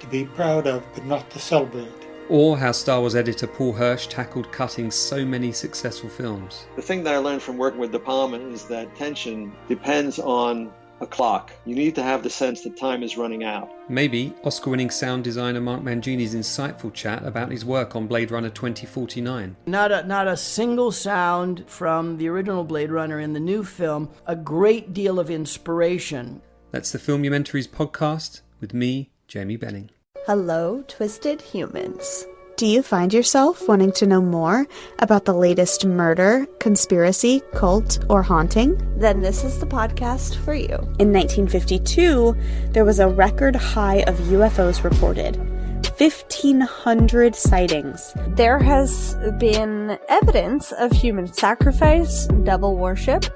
to be proud of, but not to celebrate. Or how Star Wars editor Paul Hirsch tackled cutting so many successful films. The thing that I learned from working with De Palma is that tension depends on a clock. You need to have the sense that time is running out. Maybe Oscar-winning sound designer Mark Mangini's insightful chat about his work on Blade Runner 2049. Not a single sound from the original Blade Runner in the new film. A great deal of inspiration. That's the Filmumentaries podcast with me, Jamie Benning. Hello, Twisted Humans. Do you find yourself wanting to know more about the latest murder, conspiracy, cult, or haunting? Then this is the podcast for you. In 1952, there was a record high of UFOs reported. 1,500 sightings. There has been evidence of human sacrifice, devil worship,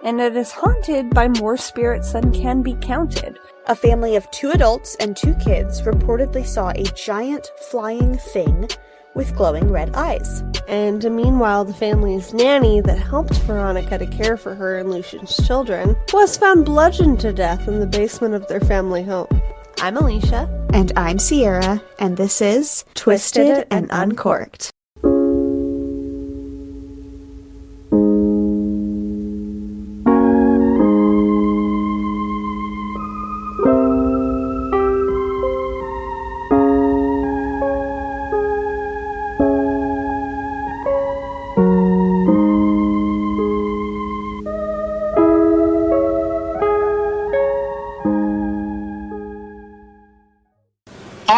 and it is haunted by more spirits than can be counted. A family of 2 adults and 2 kids reportedly saw a giant flying thing with glowing red eyes. And meanwhile, the family's nanny that helped Veronica to care for her and Lucian's children was found bludgeoned to death in the basement of their family home. I'm Alicia. And I'm Sierra, and this is Twisted and Uncorked.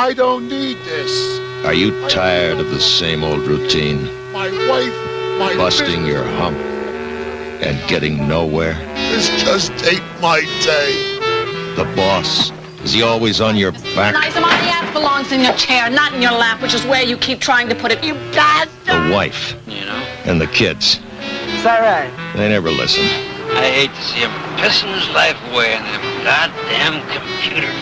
I don't need this. Are you tired of the same old routine? My wife, my busting your hump and getting nowhere? This just ain't my day. The boss, is he always on your back? Nice, the ass belongs in your chair, not in your lap, which is where you keep trying to put it. You bastard! The wife. You know? And the kids. Is that right? They never listen. I hate to see him pissing his life away on them goddamn computers.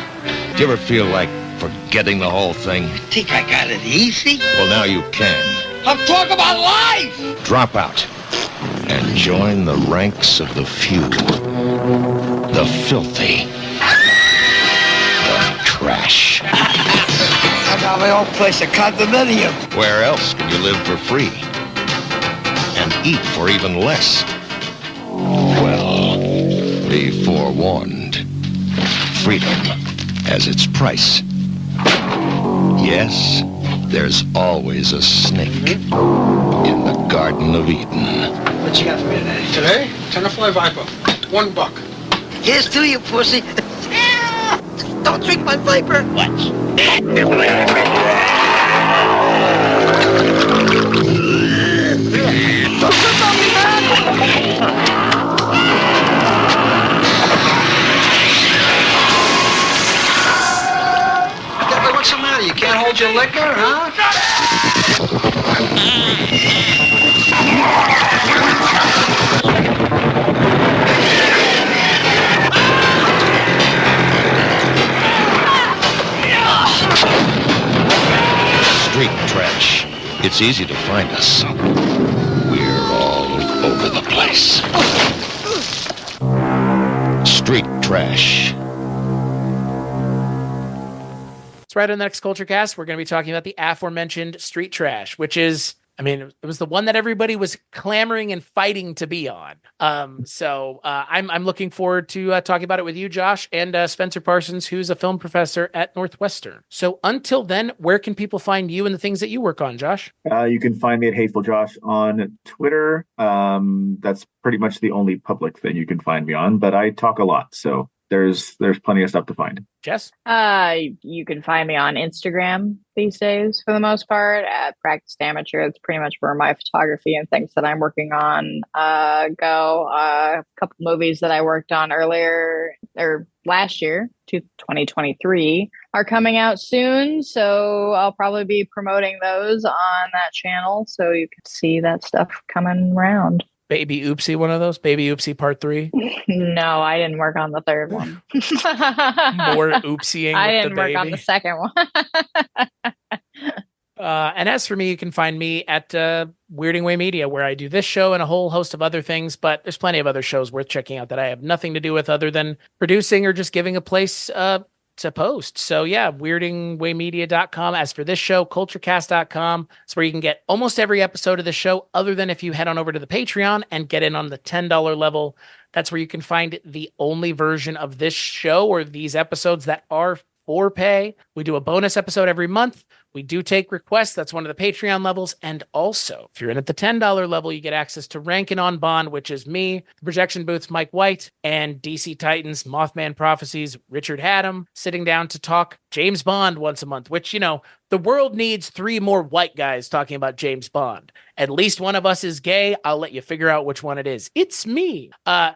Do you ever feel like forgetting the whole thing? You think I got it easy? Well, now you can. I'm talking about life! Drop out and join the ranks of the few. The filthy. The trash. I got my own place, a condominium. Where else can you live for free? And eat for even less? Well, be forewarned. Freedom has its price. Yes, there's always a snake in the Garden of Eden. What you got for me today? Today, Tenafly Viper. $1. Here's to you, pussy. Don't drink my Viper. What? What's the matter? You can't hold your liquor, huh? Street trash. It's easy to find us. We're all over the place. Street trash. Right on the next Kulturecast, we're going to be talking about the aforementioned Street Trash, which is, I mean, it was the one that everybody was clamoring and fighting to be on. So I'm looking forward to talking about it with you, Josh, and Spencer Parsons, who's a film professor at Northwestern. So until then, where can people find you and the things that you work on, Josh? You can find me at Hateful Josh on Twitter. That's pretty much the only public thing you can find me on, but I talk a lot, so there's plenty of stuff to find. Jess? You can find me on Instagram these days for the most part at Practice Amateur. It's pretty much where my photography and things that I'm working on go. A couple movies that I worked on last year, 2023, are coming out soon. So I'll probably be promoting those on that channel. So you can see that stuff coming around. Baby Oopsie, one of those? Baby Oopsie Part 3? No, I didn't work on the third one. More oopsieing I with didn't the work baby. on the second one. And as for me, you can find me at Weirding Way Media, where I do this show and a whole host of other things, but there's plenty of other shows worth checking out that I have nothing to do with other than producing or just giving a place to post. So yeah, weirdingwaymedia.com. As for this show, Kulturecast.com. It's where you can get almost every episode of the show, other than if you head on over to the Patreon and get in on the $10 level. That's where you can find the only version of this show or these episodes that are for pay. We do a bonus episode every month. We do take requests. That's one of the Patreon levels. And also, if you're in at the $10 level, you get access to Rankin' on Bond, which is me, the Projection Booth's Mike White, and DC Titans, Mothman Prophecies, Richard Haddam, sitting down to talk James Bond once a month, which, you know, the world needs 3 more white guys talking about James Bond. At least one of us is gay. I'll let you figure out which one it is. It's me.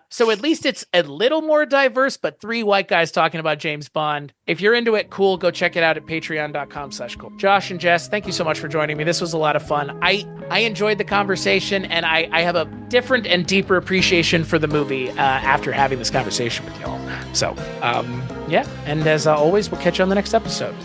So at least it's a little more diverse, but 3 white guys talking about James Bond. If you're into it, cool. Go check it out at patreon.com/cool. Josh and Jess, thank you so much for joining me. This was a lot of fun. I enjoyed the conversation, and I have a different and deeper appreciation for the movie after having this conversation with y'all. So, yeah. And as always, we'll catch you on the next episode.